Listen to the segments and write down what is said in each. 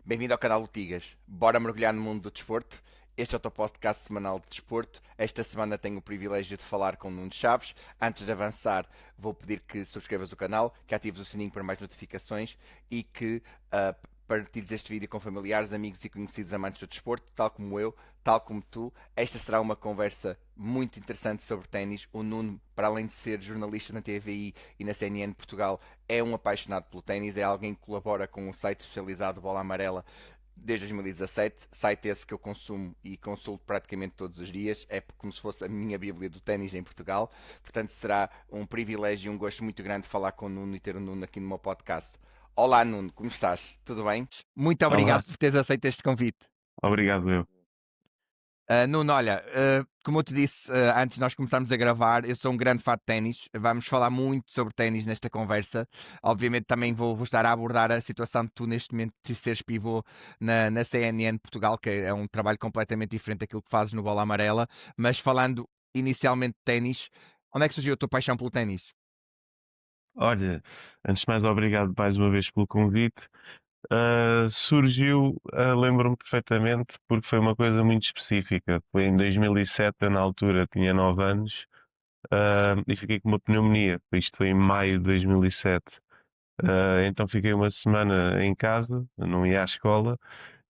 Bem-vindo ao canal Lutigas. Bora mergulhar no mundo do desporto? Este é o teu podcast semanal de desporto. Esta semana tenho o privilégio de falar com o Nuno Chaves. Antes de avançar, vou pedir que subscrevas o canal, que atives o sininho para mais notificações e que partilhes este vídeo com familiares, amigos e conhecidos amantes do desporto, tal como eu, tal como tu. Esta será uma conversa muito interessante sobre ténis. O Nuno, para além de ser jornalista na TVI e na CNN Portugal, é um apaixonado pelo ténis, é alguém que colabora com o site especializado Bola Amarela desde 2017, site esse que eu consumo e consulto praticamente todos os dias, é como se fosse a minha bíblia do ténis em Portugal, portanto será um privilégio e um gosto muito grande falar com o Nuno e ter o Nuno aqui no meu podcast. Olá Nuno, como estás? Tudo bem? Muito Olá, obrigado por teres aceito este convite. obrigado eu. Nuno, olha, como eu te disse antes de nós começarmos a gravar, eu sou um grande fã de ténis. Vamos falar muito sobre ténis nesta conversa. Obviamente também vou estar a abordar a situação de tu neste momento de seres pivô na CNN Portugal, que é um trabalho completamente diferente daquilo que fazes no Bola Amarela. Mas falando inicialmente de ténis, onde é que surgiu a tua paixão pelo ténis? Olha, antes de mais, obrigado mais uma vez pelo convite. Surgiu, lembro-me perfeitamente, porque foi uma coisa muito específica. Foi em 2007, eu, na altura tinha 9 anos, e fiquei com uma pneumonia. Isto foi em maio de 2007. Então fiquei uma semana em casa, não ia à escola,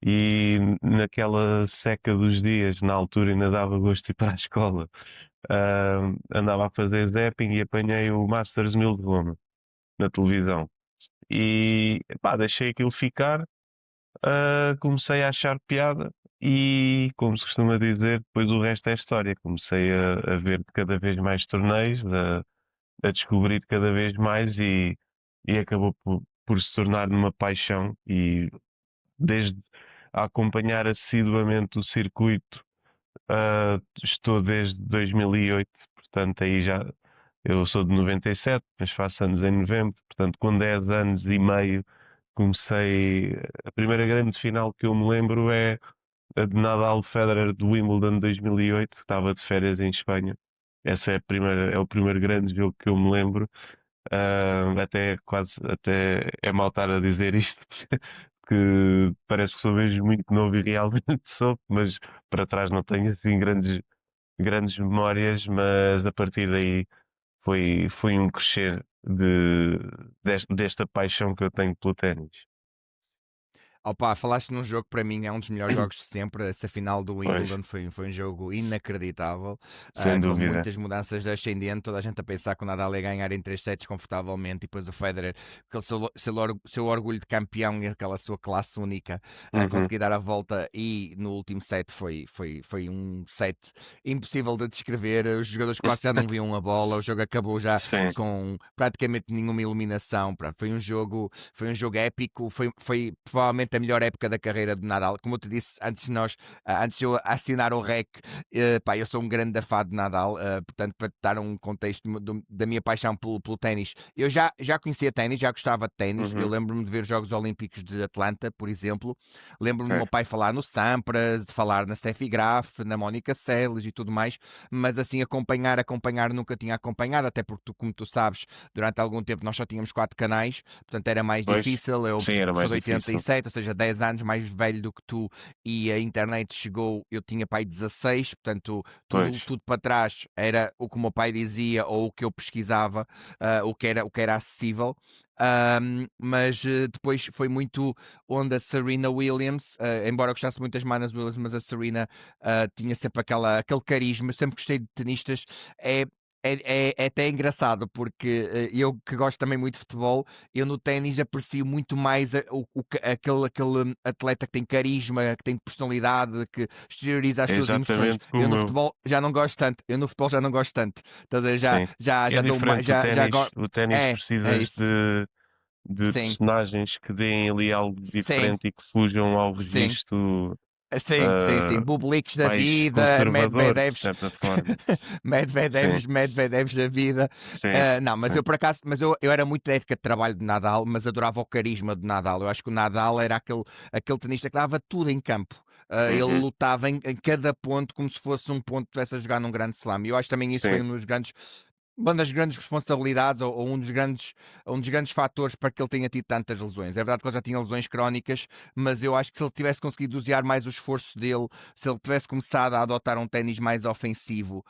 e naquela seca dos dias, na altura ainda dava gosto de ir para a escola. Andava a fazer zapping e apanhei o Masters 1000 de Roma na televisão. E pá, deixei aquilo ficar, comecei a achar piada e, como se costuma dizer, depois o resto é história. Comecei a ver cada vez mais torneios, a descobrir cada vez mais e acabou por se tornar uma paixão e desde a acompanhar assiduamente o circuito. Estou desde 2008, portanto, aí já. Eu sou de 97, mas faço anos em novembro, portanto, com 10 anos e meio comecei. A primeira grande final que eu me lembro é a de Nadal Federer de Wimbledon 2008, que estava de férias em Espanha. Essa é é o primeiro grande jogo que eu me lembro. Até quase, até é mal estar a dizer isto, que parece que sou mesmo muito novo e realmente sou, mas para trás não tenho assim grandes memórias, mas a partir daí foi um crescer desta paixão que eu tenho pelo ténis. Opa, falaste num jogo que para mim é um dos melhores jogos de sempre. Essa final do Pois, Wimbledon foi um jogo inacreditável, sem com dúvida. muitas mudanças de ascendente. Toda a gente a pensar que o Nadal ia ganhar em 3 sets confortavelmente, e depois o Federer, com aquele seu orgulho de campeão e aquela sua classe única, a Uhum, conseguir dar a volta. E no último set foi um set impossível de descrever. Os jogadores quase já não viam a bola, o jogo acabou já sim, com praticamente nenhuma iluminação. Pronto, foi um jogo épico, foi provavelmente a melhor época da carreira de Nadal. Como eu te disse antes de eu assinar o REC, pá, eu sou um grande fã de Nadal, portanto, para te dar um contexto da minha paixão pelo ténis, eu já conhecia ténis, já gostava de ténis. Eu uhum, lembro-me de ver os Jogos Olímpicos de Atlanta, por exemplo. Lembro-me do meu ok. pai falar no Sampras, de falar na Steffi Graf, na Mónica Seles e tudo mais, mas assim, acompanhar nunca tinha acompanhado, até porque como tu sabes, durante algum tempo nós só tínhamos 4 canais, portanto era mais Pois, difícil. Eu sim, era sou mais de difícil. 87, ou seja, 10 anos mais velho do que tu, e a internet chegou, eu tinha pai 16, portanto Pois, tudo para trás era o que o meu pai dizia ou o que eu pesquisava, o que era acessível. Mas depois foi muito onde a Serena Williams, embora eu gostasse muito das Manas Williams, mas a Serena tinha sempre aquele carisma. Eu sempre gostei de tenistas. É, é até engraçado porque eu que gosto também muito de futebol, eu no ténis aprecio muito mais aquele atleta que tem carisma, que tem personalidade, que exterioriza as é suas emoções. exatamente Eu no como eu. futebol já não gosto tanto. Eu no futebol já não gosto tanto. Estás a ver? Já, Sim. já, É já dou mais. diferente do Já ténis. agora. O ténis É precisas isso. de Sim, personagens que deem ali algo sim, diferente e que fujam ao sim. registro Sim. ah, Bubliques da mais vida, conservador, de Medvedevs, certa forma. Sim, Medvedevs da vida. sim, Não, mas sim. eu por acaso, eu era muito da ética de trabalho de Nadal, mas adorava o carisma de Nadal. Eu acho que o Nadal era aquele tenista que dava tudo em campo. Ele Uhum, lutava em cada ponto como se fosse um ponto que estivesse a jogar num grande slam. E eu acho também isso foi sim. um dos grandes uma das grandes responsabilidades ou um dos grandes fatores para que ele tenha tido tantas lesões. É verdade que ele já tinha lesões crónicas, mas eu acho que se ele tivesse conseguido dosear mais o esforço dele, se ele tivesse começado a adotar um ténis mais ofensivo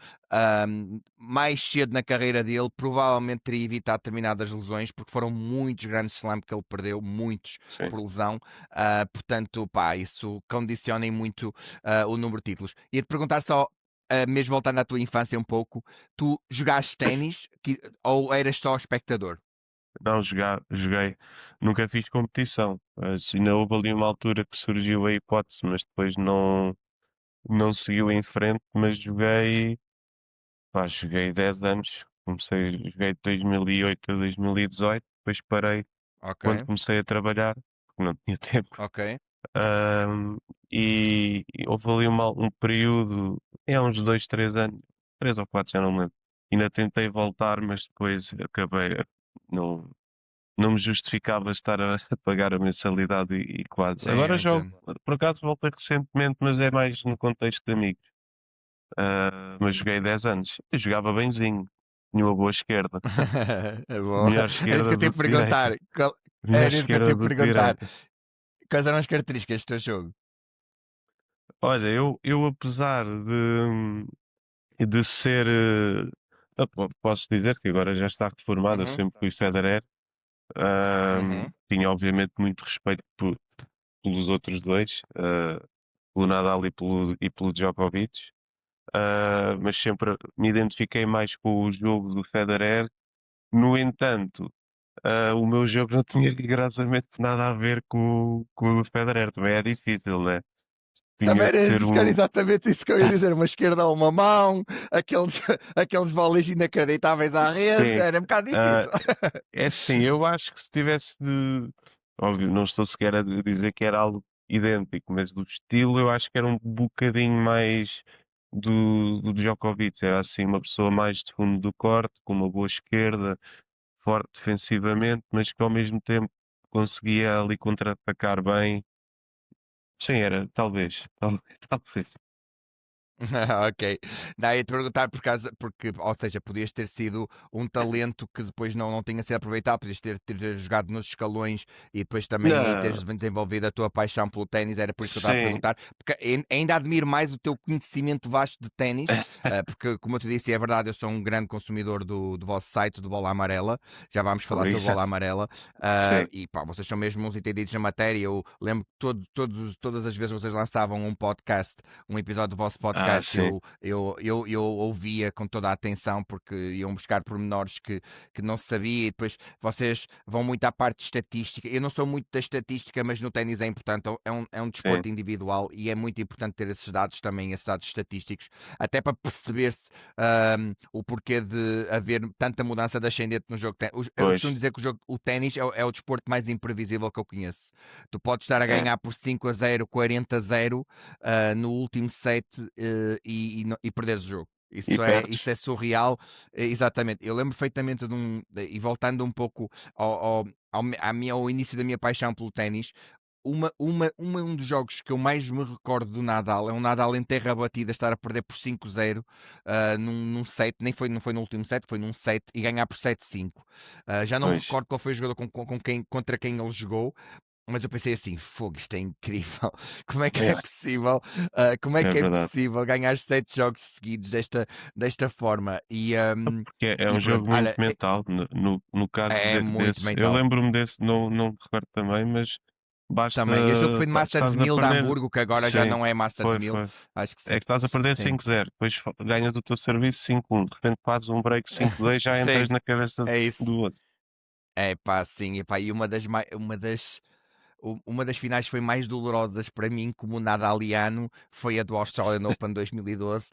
mais cedo na carreira dele, provavelmente teria evitado determinadas lesões, porque foram muitos grandes slams que ele perdeu, muitos Sim. por lesão. Portanto, pá, isso condiciona muito o número de títulos. E te perguntar só, mesmo voltando à tua infância um pouco, tu jogaste ténis ou eras só espectador? Não, joguei. Nunca fiz competição. Mas ainda houve ali uma altura que surgiu a hipótese, mas depois não seguiu em frente. Mas joguei, pá, joguei 10 anos. Joguei de 2008 a 2018. Depois parei Ok, quando comecei a trabalhar, porque não tinha tempo. ok. Ahm, e houve ali um período, há uns 2, 3 anos, 3 ou 4, já não me lembro. Ainda tentei voltar, mas depois acabei, não, não me justificava estar a, a pagar a mensalidade e quase. Sim, Agora eu jogo, entendo. por acaso voltei recentemente, mas é mais no contexto de amigos. Mas joguei 10 anos. Eu jogava benzinho, tinha uma boa esquerda, É bom. melhor Era isso que esquerda eu te ia do que perguntar. direita, melhor Era isso que eu te esquerda ia do que perguntar. direita. Quais eram as características do teu jogo? Olha, eu apesar de ser, posso dizer que agora já está reformado, eu Uhum, sempre fui Federer, uhum. tinha obviamente muito respeito pelos outros dois, pelo Nadal e pelo Djokovic, mas sempre me identifiquei mais com o jogo do Federer. No entanto, o meu jogo não tinha rigorosamente nada a ver com o do Federer, também é difícil, né? Também Tinha que era, ser era um. exatamente isso que eu ia dizer, uma esquerda ou uma mão, aqueles, aqueles vôleis inacreditáveis à rede, Sim, era um bocado ah, difícil. é assim, eu acho que se tivesse de. Óbvio, não estou sequer a dizer que era algo idêntico, mas do estilo eu acho que era um bocadinho mais do Djokovic. Era assim, uma pessoa mais de fundo do corte, com uma boa esquerda, forte defensivamente, mas que ao mesmo tempo conseguia ali contra-atacar bem. Sim, era, talvez, talvez. Ok. Não, ia-te perguntar por causa, porque, ou seja, podias ter sido um talento que depois não tenha sido aproveitado, podias ter jogado nos escalões e depois também aí Não, teres desenvolvido a tua paixão pelo ténis, era por isso que eu estava a sim, perguntar, porque ainda admiro mais o teu conhecimento vasto de ténis, porque, como eu te disse, é verdade, eu sou um grande consumidor do vosso site, do Bola Amarela, já vamos falar sobre Bola obrigado. Amarela, Sim. e pá, vocês são mesmo uns entendidos na matéria, eu lembro que todas as vezes vocês lançavam um podcast, um episódio do vosso Ah, podcast, sim, eu ouvia com toda a atenção porque iam buscar pormenores que não se sabia e depois vocês vão muito à parte de estatística. Eu não sou muito da estatística, mas no ténis é importante, é um sim, desporto individual e é muito importante ter esses dados também, esses dados estatísticos, até para perceber-se o porquê de haver tanta mudança de ascendente no jogo. Eu costumo pois, dizer que o ténis é o desporto mais imprevisível que eu conheço. Tu podes estar a é. ganhar por 5-0, 40-0 no último set e perderes o jogo. E Isso perdes? é surreal, exatamente. Eu lembro perfeitamente e voltando um pouco ao início da minha paixão pelo ténis, um dos jogos que eu mais me recordo do Nadal é um Nadal em terra batida estar a perder por 5-0 num set, não foi no último set, foi num set e ganhar por 7-5. Já não me Pois, recordo qual foi o jogador contra quem ele jogou, mas eu pensei assim, fogo, isto é incrível. Como é que é é, possível? Como é é que é verdade. possível ganhar 7 jogos seguidos desta forma? Porque é E um jogo pronto, muito olha, mental. No caso é muito desse, eu mental. lembro-me desse, não me recordo também, mas basta. Também. Este jogo foi no Masters Estás a 1000 de perder. Hamburgo, que agora já Sim, não é Masters foi, 1000. foi. Acho que É sim. que estás a perder Sim. 5-0, depois ganhas o teu serviço 5-1, de repente fazes um break 5-2, já entras Sim, na cabeça é isso. do outro. É pá, sim, epá, e uma das finais foi mais dolorosas para mim, como Nadaliano, foi a do Australian Open 2012.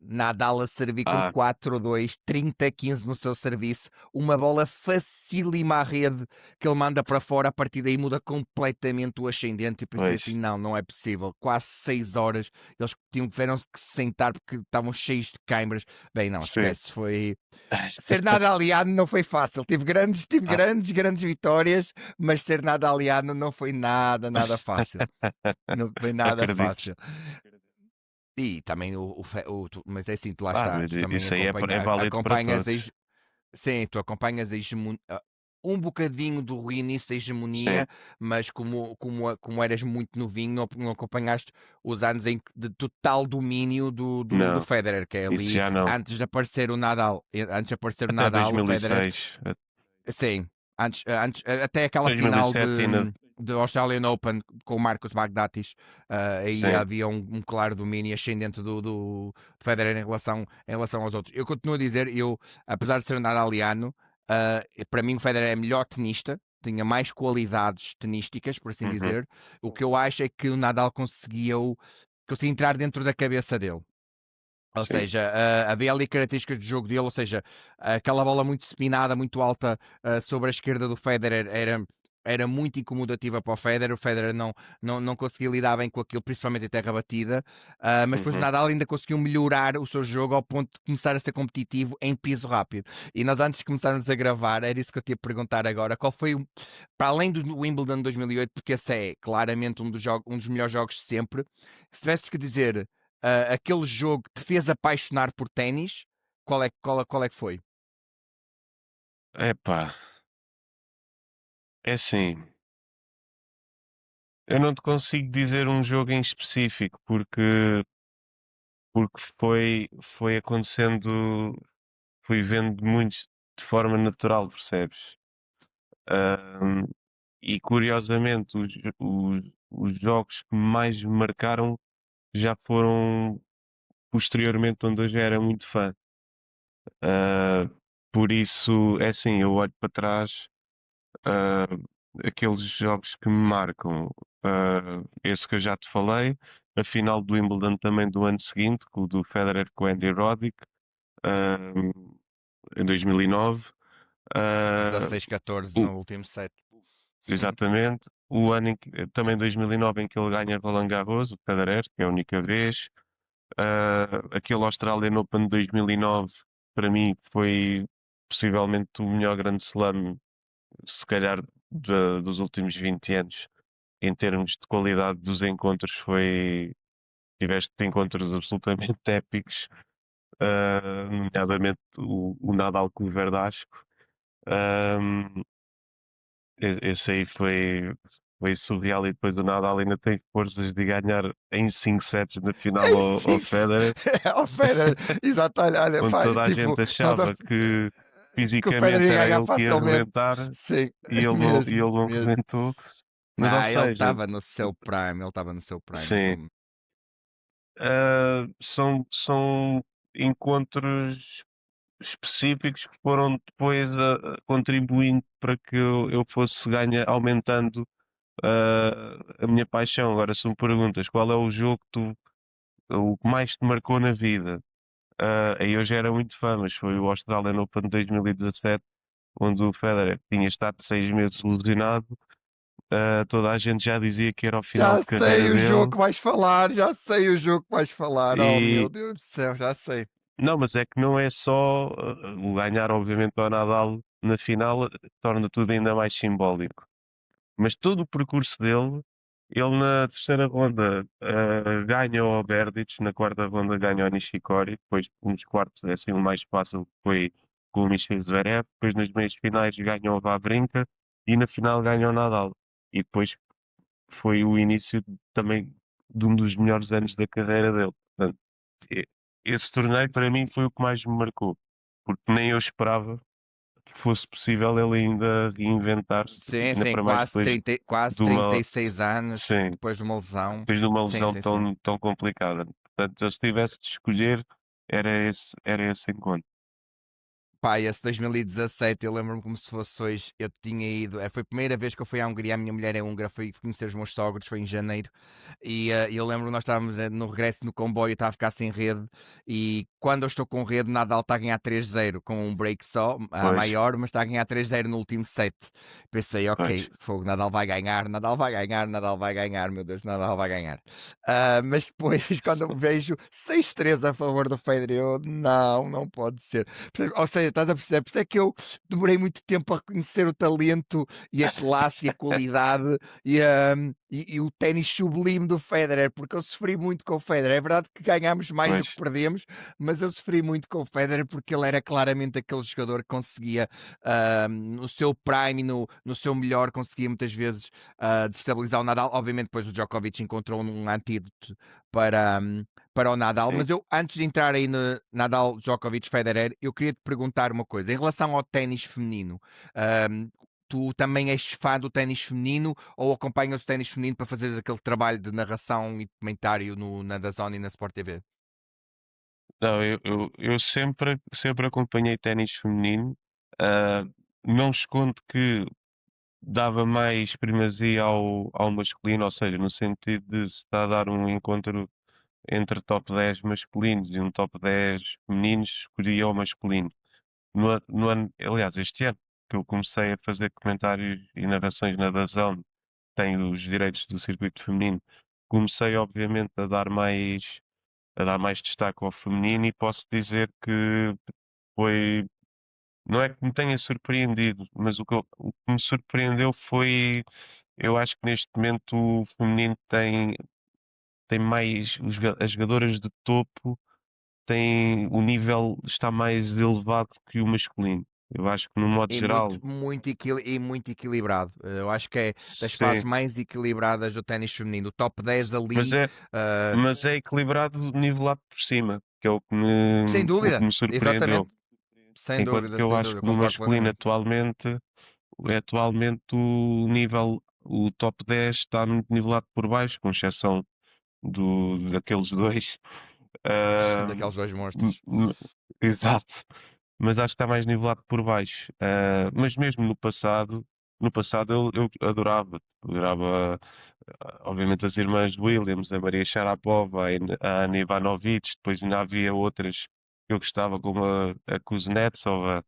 Nadal a servir com Ah, 4-2, 30-15 no seu serviço, uma bola facílima à rede que ele manda para fora. A partir daí muda completamente o ascendente. E pensei assim: pois. não é possível. Quase 6 horas eles tiveram-se que se sentar porque estavam cheios de câimbras. Bem, não, Sim. esquece, foi. Ser Nadaliano não foi fácil. Tive Ah, grandes vitórias, mas ser Nadaliano não foi nada fácil. Não foi nada acredito. fácil. E também mas é assim, tu lá está, Mas tu também isso aí é válido para acompanhas todos. sim, tu acompanhas a hegemonia, um bocadinho do reinício da Sim, hegemonia, mas como eras muito novinho, não acompanhaste os anos de total domínio do não, Federer, que é isso ali já não. antes de aparecer o Nadal. Antes de aparecer o Até Nadal, o Federer. 2006, Sim, até aquela final 2007 ainda, de Australian Open com o Marcos Baghdatis, aí sim, havia um claro domínio ascendente do Federer em relação aos outros. Eu continuo a dizer, apesar de ser um nadaliano, para mim o Federer é melhor tenista, tinha mais qualidades tenísticas, por assim uhum, dizer. O que eu acho é que o Nadal conseguia entrar dentro da cabeça dele. Ou sim, seja, havia ali características de jogo dele, ou seja, aquela bola muito spinada, muito alta sobre a esquerda do Federer era muito incomodativa para o Federer. O Federer não conseguia lidar bem com aquilo, principalmente em terra batida. Mas depois o uhum. Nadal ainda conseguiu melhorar o seu jogo ao ponto de começar a ser competitivo em piso rápido. E nós, antes de começarmos a gravar, era isso que eu te ia perguntar agora: qual foi, para além do Wimbledon 2008, porque esse é claramente um dos melhores jogos de sempre, se tivesses que dizer aquele jogo que te fez apaixonar por ténis, qual é que foi? Epá, é assim, eu não te consigo dizer um jogo em específico, porque foi acontecendo, fui vendo muitos de forma natural, percebes? Ahm, e curiosamente, os jogos que mais me marcaram já foram posteriormente, onde eu já era muito fã. Ah, por isso, é assim, eu olho para trás, ah, aqueles jogos que me marcam, esse que eu já te falei, a final do Wimbledon também do ano seguinte, com o do Federer com o Andy Roddick, ah, em 2009. ah, 16-14 o- no último set. Exatamente. O ano também 2009 em que ele ganha Roland Garros, o Federer, que é a única vez. Aquele Australian Open de 2009, para mim, foi possivelmente o melhor grande slam, se calhar, dos últimos 20 anos. Em termos de qualidade dos encontros, tiveste encontros absolutamente épicos, nomeadamente o Nadal com o Verdasco. Um, Esse aí foi surreal, e depois o Nadal ainda tem forças de ganhar em 5 sets na final É ao sim, Federer, ao Federer, exato, olha, onde toda a tipo, gente achava que que o Federer fisicamente ia era ganhar ele que ia facilmente. arrebentar, Sim, e mesmo, ele não mesmo. arrebentou. Mas, ou Não, ele seja, estava no seu prime, ele estava no seu prime. sim, são encontros específicos que foram depois contribuindo para que eu fosse aumentando a minha paixão. Agora, se me perguntas qual é o jogo o que mais te marcou na vida, aí eu já era muito fã, mas foi o Australian Open de 2017, onde o Federer tinha estado 6 meses lesionado. Toda a gente já dizia que era o final Já de carreira sei o jogo dele. que vais falar, já sei o jogo que vais falar. Oh meu E Deus do céu, já sei. não, mas é que não é só o ganhar, obviamente, ao Nadal na final, torna tudo ainda mais simbólico. Mas todo o percurso dele, ele na terceira ronda ganha ao Berdych, na quarta ronda ganha ao Nishikori, depois nos quartos é assim o mais fácil, que foi com o Michel Zverev, depois nas meias finais ganha ao Wawrinka e na final ganha ao Nadal. E depois foi o início também de um dos melhores anos da carreira dele. Portanto, e- esse torneio para mim foi o que mais me marcou, porque nem eu esperava que fosse possível ele ainda reinventar-se, Sim, ainda sim, para mais quase de uma, 36 anos sim, depois de uma lesão. depois de uma Sim, lesão sim, sim. tão complicada. Portanto, eu, se tivesse de escolher, era esse encontro. Pá, esse 2017, eu lembro-me como se fosse hoje. Eu tinha ido, foi a primeira vez que eu fui à Hungria. A minha mulher é húngara, fui conhecer os meus sogros, foi em janeiro. E eu lembro que nós estávamos no regresso no comboio, estava a ficar sem rede. E quando eu estou com rede, Nadal está a ganhar 3-0 com um break só, Pois, maior, mas está a ganhar 3-0 no último set. Pensei, ok, pois. fogo, Nadal vai ganhar, Nadal vai ganhar, Nadal vai ganhar, meu Deus, Nadal vai ganhar. Mas depois, quando eu vejo 6-3 a favor do Federer, eu não pode ser. Ou seja, estás a perceber? Por isso é que eu demorei muito tempo a reconhecer o talento e a classe e a qualidade e e o ténis sublime do Federer, porque eu sofri muito com o Federer. É verdade que ganhámos mais do que Pois, perdemos, mas eu sofri muito com o Federer porque ele era claramente aquele jogador que conseguia, no seu prime, no seu melhor, conseguia muitas vezes destabilizar o Nadal. Obviamente, depois o Djokovic encontrou um antídoto para, para o Nadal. sim. Mas eu, antes de entrar aí no Nadal, Djokovic, Federer, eu queria te perguntar uma coisa em relação ao ténis feminino. Um, Tu também és fã do ténis feminino ou acompanhas o ténis feminino para fazeres aquele trabalho de narração e comentário na DAZN e na Sport TV? Não, eu sempre acompanhei ténis feminino. ah, não escondo que dava mais primazia ao masculino, ou seja, no sentido de se está a dar um encontro entre top 10 masculinos e um top 10 femininos, escolhia o masculino. No ano, aliás, este ano que eu comecei a fazer comentários e narrações na DAZN, tenho os direitos do circuito feminino, comecei obviamente a dar mais destaque ao feminino e posso dizer que foi, não é que me tenha surpreendido, mas o que me surpreendeu foi, eu acho que neste momento o feminino tem mais, as jogadoras de topo têm, o nível está mais elevado que o masculino. Eu acho que no modo E geral, muito equilibrado. Eu acho que é das fases sim, mais equilibradas do ténis feminino. O top 10 mas ali, é, uh, mas é equilibrado nivelado por cima, que é sem o que dúvida, me surpreendeu. exatamente, sem Enquanto dúvida, que eu sem acho dúvida, que no concordo masculino plenamente. atualmente o nível, o top 10 está muito nivelado por baixo, com exceção daqueles dois. Ah, Daqueles dois m- monstros. m- exato, mas acho que está mais nivelado por baixo. Mas mesmo no passado eu adorava, obviamente as irmãs Williams, a Maria Sharapova, a Ana Ivanovic, depois ainda havia outras que eu gostava, como a Kuznetsova,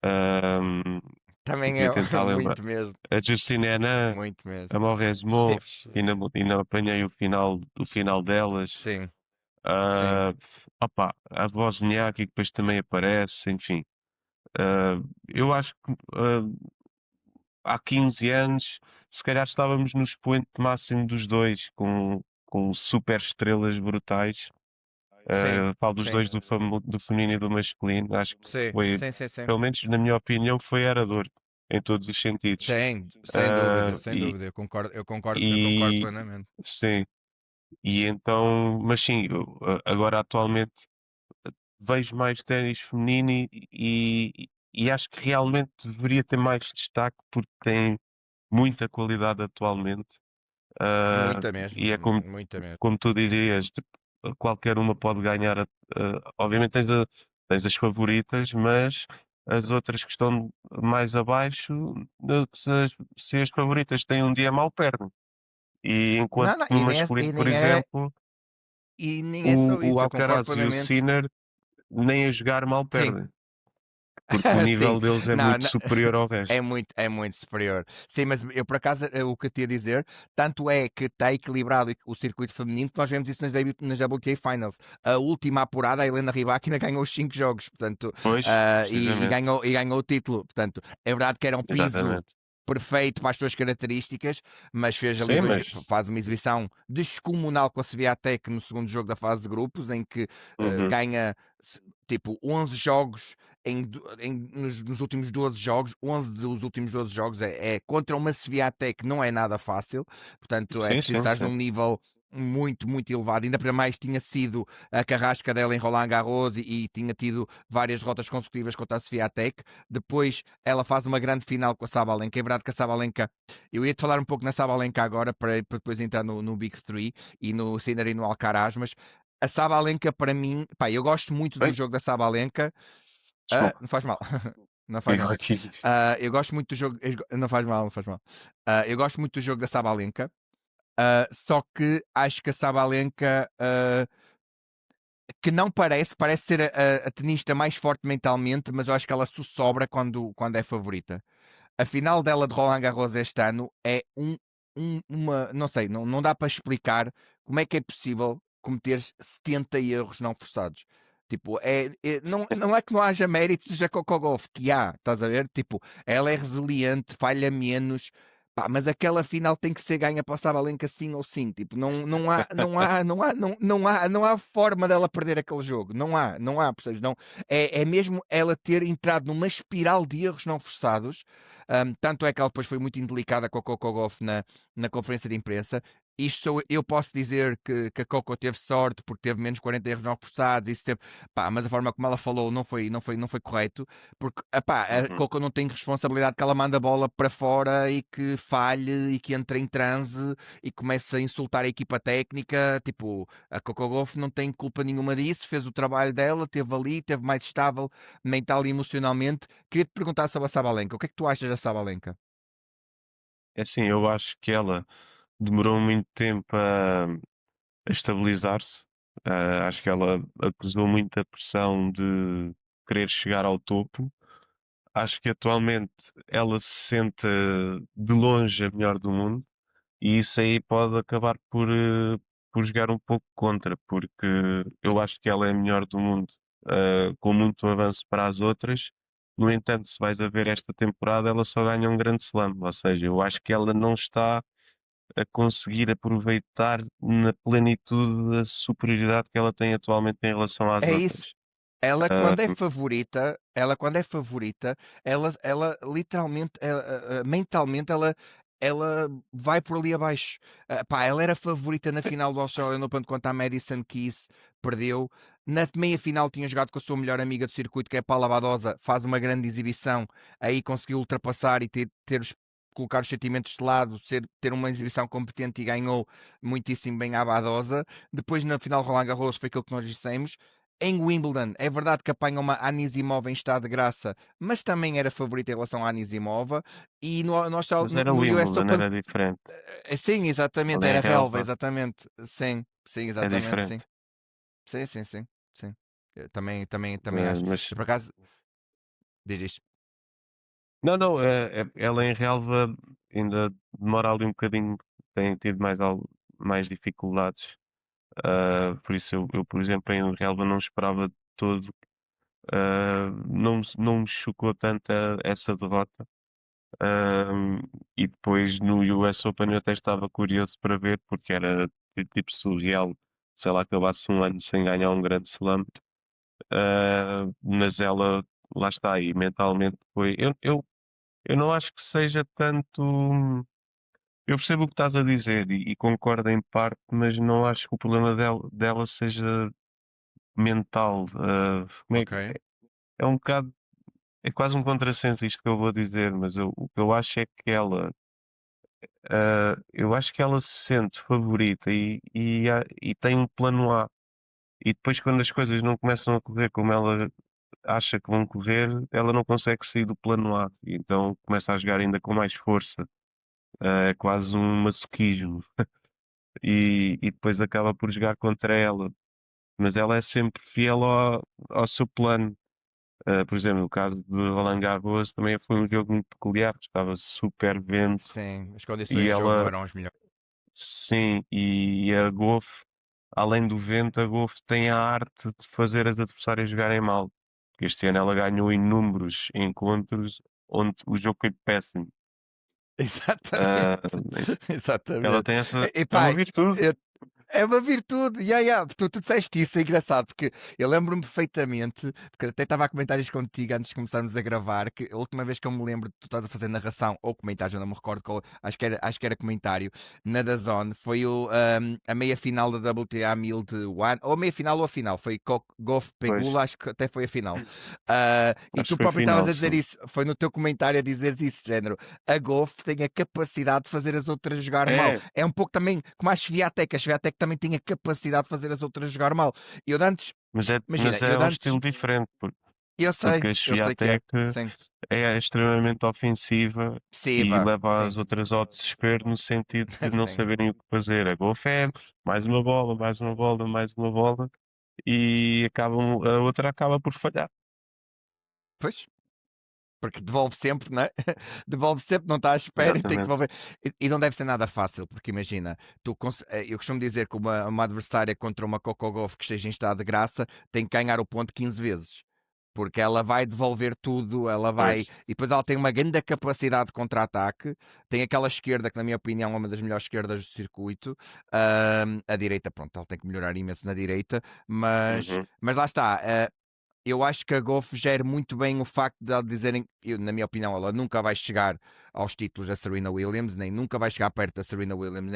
ahm, Também aqui a é tentar lembrar, muito mesmo, a Justine Henin, muito mesmo. a Sim, Mauresmo, ainda apanhei o final delas. sim, sim. Ah, opá, a Wozniacki que depois também aparece, enfim. Eu acho que há 15 anos, se calhar estávamos no expoente máximo dos dois, com super estrelas brutais. Sim, Falo dos sim, dois do feminino e do masculino. Acho que sim, foi, sim, sim, sim. pelo menos na minha opinião, foi era dor em todos os sentidos. Sim, sem dúvida, Ah, sem e, dúvida. Eu concordo e plenamente. sim, e então, mas sim, agora atualmente vejo mais ténis feminino e acho que realmente deveria ter mais destaque porque tem muita qualidade atualmente. Muita mesmo, E é como, muita mesmo. como tu dizias, tipo, qualquer uma pode ganhar. Obviamente tens as favoritas, mas as outras que estão mais abaixo, se as favoritas têm um dia mau, perdem. E enquanto Não, não, que no masculino, por exemplo, e nem é só o isso, eu concordo Alcaraz e o plenamente. Sinner nem a jogar mal Sim, perdem, porque o sim, nível deles é não, muito superior ao resto. é muito superior. Sim, mas eu por acaso o que eu te ia dizer, tanto é que está equilibrado o circuito feminino que nós vemos isso nas WTA Finals. A última apurada, a Helena Rybakina ganhou os 5 jogos, portanto, Pois, e precisamente. ganhou o título. Portanto, é verdade que era um piso Exatamente. perfeito para as suas características, mas fez ali Sim, mas. faz uma exibição descomunal com a Swiatek no segundo jogo da fase de grupos, em que Uhum. ganha tipo 11 jogos nos últimos 12 jogos, 11 dos últimos 12 jogos é contra uma Swiatek, não é nada fácil, portanto é Sim, preciso sim, estar sim. num nível muito, muito elevado. Ainda para mais tinha sido a carrasca dela em Roland Garros e tinha tido várias derrotas consecutivas contra a Swiatek. Depois ela faz uma grande final com a Sabalenka. É verdade que a Sabalenka, eu ia-te falar um pouco na Sabalenka agora para depois entrar no Big Three e no Sinner e no Alcaraz, mas a Sabalenka para mim, pá, eu gosto muito do Oi, jogo da Sabalenka. desculpa. Não faz mal. Não faz Eu mal. aqui. Eu gosto muito do jogo. Não faz mal, não faz mal. Eu gosto muito do jogo da Sabalenka. Só que acho que a Sabalenka, que não parece ser a tenista mais forte mentalmente, mas eu acho que ela sobra quando é favorita. A final dela de Roland Garros este ano é uma. Não sei, não dá para explicar como é que é possível cometer 70 erros não forçados. Tipo, não é que não haja méritos a Coco Golf, que há, estás a ver? Tipo, ela é resiliente, falha menos, Pá, mas aquela final tem que ser ganha para o Sabalenka sim ou sim. Tipo, não há forma dela perder aquele jogo. Não há, percebes? Não, é mesmo ela ter entrado numa espiral de erros não forçados. Tanto é que ela depois foi muito indelicada com a Coco Gauff na conferência de imprensa. Eu posso dizer que a Coco teve sorte porque teve menos 40 erros não forçados. Isso teve, pá, mas a forma como ela falou não foi correto. Porque epá, a Uhum. Coco não tem responsabilidade que ela manda a bola para fora e que falhe e que entre em transe e comece a insultar a equipa técnica. Tipo, a Coco Gauff não tem culpa nenhuma disso, fez o trabalho dela, esteve ali, esteve mais estável mental e emocionalmente. Queria-te perguntar sobre a Sabalenka. O que é que tu achas da Sabalenka? É assim, eu acho que ela demorou muito tempo a estabilizar-se. Acho que ela acusou muita pressão de querer chegar ao topo. Acho que atualmente ela se sente de longe a melhor do mundo e isso aí pode acabar por jogar um pouco contra, porque eu acho que ela é a melhor do mundo, com muito avanço para as outras. No entanto, se vais a ver esta temporada, ela só ganha um grande slam, ou seja, eu acho que ela não está a conseguir aproveitar na plenitude a superioridade que ela tem atualmente em relação às É isso. outras. Ela Ah, quando é favorita, ela literalmente, mentalmente, ela vai por ali abaixo. Pá, ela era favorita na final do Australian Open contra a Madison Keys, perdeu. Na meia final tinha jogado com a sua melhor amiga do circuito, que é a Paula Badosa, faz uma grande exibição, aí conseguiu ultrapassar e colocar os sentimentos de lado, ter uma exibição competente e ganhou muitíssimo bem a Badosa. Depois na final Roland Garros foi aquilo que nós dissemos. Em Wimbledon, é verdade que apanha uma Anisimova em estado de graça, mas também era favorita em relação à Anisimova. E mas era no US Wimbledon, Open, era diferente. sim, exatamente, Ali em era relva, relva exatamente. Sim, sim, é exatamente, sim. diferente. Sim, sim, sim, sim. Eu também acho. Mas Eu, por acaso, diz isto. não, não, ela em relva ainda demora ali um bocadinho, tem tido mais dificuldades. Por isso eu, por exemplo, em relva não esperava de todo, não me chocou tanto essa derrota. E depois no US Open eu até estava curioso para ver, porque era tipo surreal se ela acabasse um ano sem ganhar um grande slam. Mas ela, lá está aí, mentalmente foi. Eu não acho que seja tanto. Eu percebo o que estás a dizer e concordo em parte, mas não acho que o problema dela seja mental. Como é, Ok. é um bocado. É quase um contrassenso isto que eu vou dizer, mas o que eu acho é que eu acho que ela se sente favorita e tem um plano A. E depois, quando as coisas não começam a correr como ela acha que vão correr, ela não consegue sair do plano A. E então começa a jogar ainda com mais força. É quase um masoquismo. E depois acaba por jogar contra ela. Mas ela é sempre fiel ao seu plano. Por exemplo, no caso de Roland Garros também foi um jogo muito peculiar, estava super vento Sim, as e condições de jogo não ela, eram as melhores. sim, e a Goff, além do vento, a Goff tem a arte de fazer as adversárias jogarem mal. Este ano ela ganhou inúmeros encontros onde o jogo foi péssimo. Ah, Exatamente. ela Exatamente. tem E é pá, uma virtude. é uma virtude, Tu disseste isso, é engraçado, porque eu lembro-me perfeitamente, porque até estava a comentar isto contigo antes de começarmos a gravar, que a última vez que eu me lembro de tu estás a fazer narração ou comentário, já não me recordo qual, acho que era comentário, na DAZN, foi a meia-final da WTA 1000 de One, ou a meia-final ou a final, foi Goff Pois, Pegula, acho que até foi a final. E acho tu que foi próprio estavas final, a dizer sim. isso, foi no teu comentário a dizeres isso, género a Goff tem a capacidade de fazer as outras jogar mal. É, É um pouco também como a Swiatek também tem a capacidade de fazer as outras jogar mal. Eu de antes, mas imagina, eu é de um antes, estilo diferente, porque a eu sei que é, Swiatek sim. é extremamente ofensiva e Siva, leva as sim, outras ao desespero no sentido de não sim. saberem o que fazer. A Golfe é mais uma bola, mais uma bola, mais uma bola e a outra acaba por falhar. Pois, porque devolve sempre, não é? Devolve sempre, não está à espera e tem que Exatamente. devolver. E não deve ser nada fácil, porque imagina, eu costumo dizer que uma adversária contra uma Coco Golf que esteja em estado de graça tem que ganhar o ponto 15 vezes. porque ela vai devolver tudo, ela vai. Pois. E depois ela tem uma grande capacidade de contra-ataque. Tem aquela esquerda que, na minha opinião, é uma das melhores esquerdas do circuito. A direita, pronto, ela tem que melhorar imenso na direita, Uhum. mas lá está. Eu acho que a Goff gera muito bem o facto de ela dizerem, na minha opinião, ela nunca vai chegar aos títulos da Serena Williams, nem nunca vai chegar perto da Serena Williams,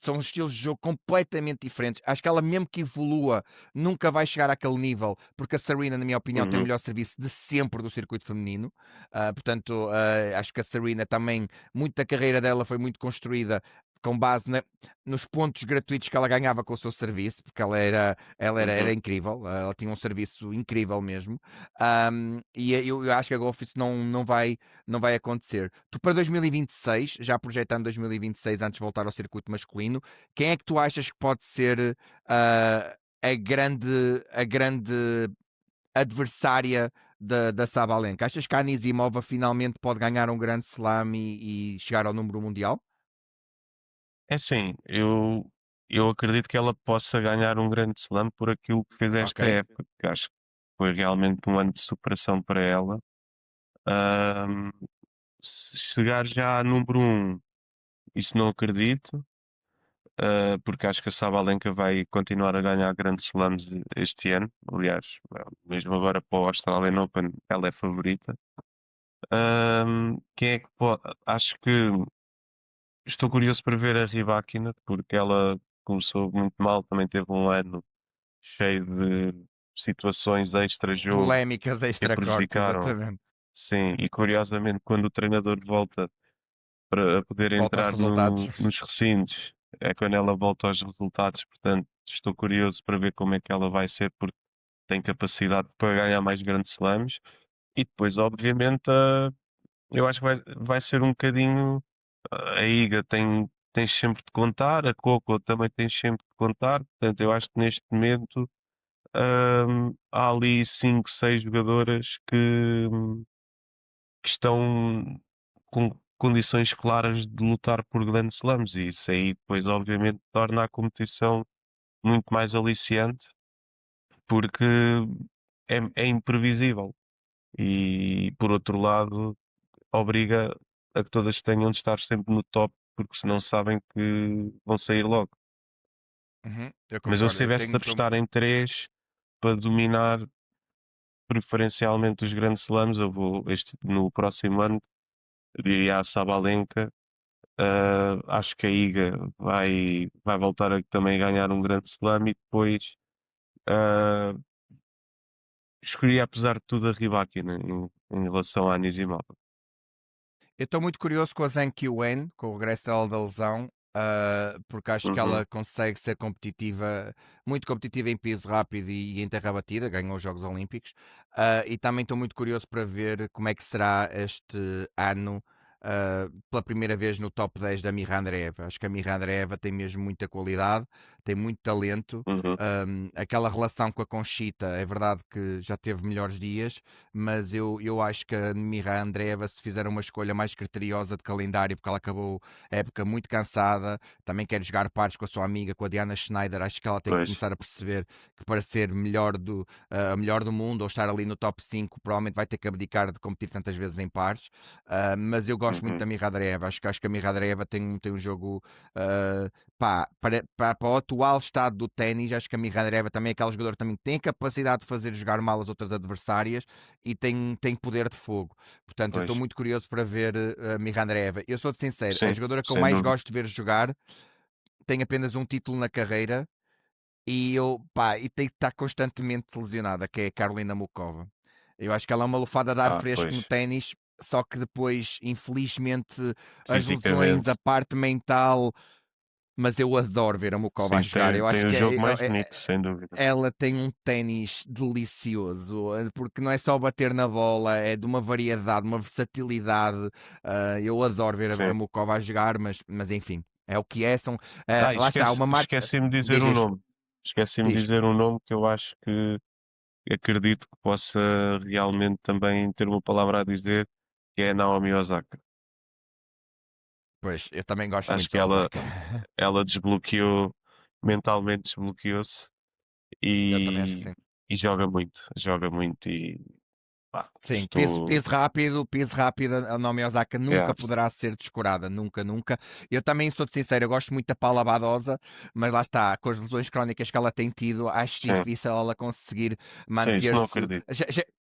são estilos de jogo completamente diferentes. Acho que ela, mesmo que evolua, nunca vai chegar àquele nível, porque a Serena, na minha opinião, tem o Uhum. melhor serviço de sempre do circuito feminino. Portanto, acho que a Serena também, muito da carreira dela foi muito construída com base nos pontos gratuitos que ela ganhava com o seu serviço, porque era Uhum. incrível, ela tinha um serviço incrível mesmo. E eu acho que agora isso não vai acontecer. Tu para 2026, já projetando 2026 antes de voltar ao circuito masculino, quem é que tu achas que pode ser a grande adversária da Sabalenka? Achas que a Anisimova finalmente pode ganhar um grande slam e chegar ao número mundial? É assim, eu acredito que ela possa ganhar um grande slam por aquilo que fez Ok. esta época, que acho que foi realmente um ano de superação para ela. Ahm, se chegar já a número um, isso não acredito, porque acho que a Sabalenka vai continuar a ganhar grandes slams este ano. Aliás, mesmo agora para o Australian Open, ela é favorita. Quem é que pode? Acho que estou curioso para ver a Rybakina, porque ela começou muito mal, também teve um ano cheio de situações extra-jogo Polémicas que a extra-corte, prejudicaram. exatamente. Sim, e curiosamente, quando o treinador volta para poder Volta aos entrar resultados. nos recintos, é quando ela volta aos resultados. Portanto, estou curioso para ver como é que ela vai ser, porque tem capacidade para ganhar mais grandes slams. E depois, obviamente, eu acho que vai ser um bocadinho. A Iga tens sempre de contar, a Coco também tens sempre de contar. Portanto, eu acho que neste momento há ali 5, 6 jogadoras que estão com condições claras de lutar por grandes slams, e isso aí depois obviamente torna a competição muito mais aliciante, porque é imprevisível, e por outro lado obriga a que todas tenham de estar sempre no top, porque senão sabem que vão sair logo. Uhum, eu Mas eu, se concordo. Eu tivesse de tenho. apostar em três para dominar preferencialmente os grandes slams, eu vou no próximo ano, diria a Sabalenka. Acho que a Iga vai voltar a também ganhar um grande slam, e depois ah, escolhi, apesar de tudo, a Rybakina em relação à Anisimova. Eu estou muito curioso com a Zhang Wen, com o regresso dela da lesão, porque acho que Uhum. ela consegue ser competitiva, muito competitiva em piso rápido e em terra batida, ganhou os Jogos Olímpicos. E também estou muito curioso para ver como é que será este ano, pela primeira vez no top 10 da Mirra Andreeva. Acho que a Mirra Andreeva tem mesmo muita qualidade, tem muito talento. Uhum. Aquela relação com a Conchita, é verdade que já teve melhores dias, mas eu acho que a Mira Andreeva, se fizer uma escolha mais criteriosa de calendário, porque ela acabou a época muito cansada, também quer jogar pares com a sua amiga, com a Diana Schneider, acho que ela tem que Pois. começar a perceber que para ser a melhor do mundo ou estar ali no top 5 provavelmente vai ter que abdicar de competir tantas vezes em pares. Mas eu gosto muito Uhum. da Mira Andreeva, acho que a Mira Andreeva tem um jogo pá, para o atual estado do ténis, acho que a Mira Andreeva também é aquela jogadora que também tem a capacidade de fazer jogar mal as outras adversárias e tem poder de fogo. Portanto, eu estou Pois. muito curioso para ver a Mirra Andreeva. Eu sou-te sincero, a Sim, jogadora que eu sem mais dúvida. gosto de ver jogar tem apenas um título na carreira e tem que estar constantemente lesionada, que é a Carolina Mukova. Eu acho que ela é uma lufada de ar fresco no Pois. ténis, só que depois, infelizmente, as lesões, a Fisicamente. parte mental. Mas eu adoro ver a Mukova a Sim, jogar. Eu tem acho o que jogo mais bonito, sem dúvida. ela tem um ténis delicioso, porque não é só bater na bola, é de uma variedade, uma versatilidade. Eu adoro ver a Sim. Mukova a jogar, mas enfim, é o que é. E Lá está, uma marca. esqueci-me de dizer Diz, um diz, nome. Esqueci-me de diz. dizer um nome que eu acho que acredito que possa realmente também ter uma palavra a dizer, que é a Naomi Osaka. Pois, eu também gosto Acho muito que da ela, Osaka. ela desbloqueou, mentalmente desbloqueou-se, Eu também acho e, assim. e joga muito e pá, Sim, estou. peso rápido, a Naomi Osaka Yeah, nunca poderá ser descurada, nunca, nunca. Eu também sou-te sincero, eu gosto muito da Paula Badosa, mas lá está, com as lesões crónicas que ela tem tido, acho sim, difícil ela conseguir sim, isso não manter-se. acredito.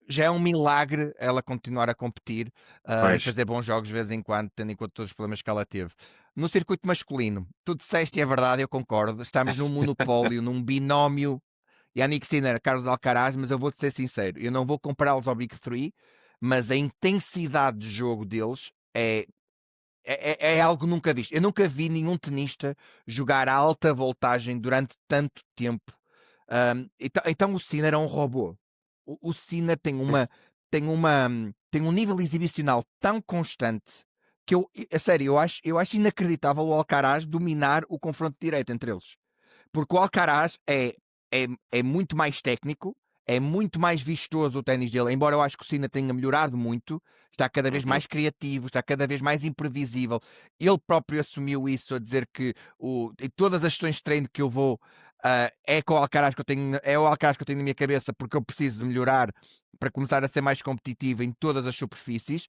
Já é um milagre ela continuar a competir e Pois. fazer bons jogos de vez em quando, tendo em conta todos os problemas que ela teve. No circuito masculino, tu disseste e é verdade, eu concordo, estamos num monopólio, num binómio Yannick Sinner, Carlos Alcaraz, mas eu vou-te ser sincero, eu não vou compará-los ao Big Three, mas a intensidade de jogo deles é algo nunca visto. Eu nunca vi nenhum tenista jogar a alta voltagem durante tanto tempo. Então o Sinner é um robô. O Sinner tem um nível exibicional tão constante que a sério, eu acho inacreditável o Alcaraz dominar o confronto direto entre eles. Porque o Alcaraz é muito mais técnico, é muito mais vistoso o ténis dele, embora eu acho que o Sinner tenha melhorado muito, está cada vez Uhum, mais criativo, está cada vez mais imprevisível. Ele próprio assumiu isso, a dizer que em todas as sessões de treino que eu vou, é com o Alcaraz que eu tenho, é o Alcaraz que eu tenho na minha cabeça, porque eu preciso de melhorar para começar a ser mais competitivo em todas as superfícies.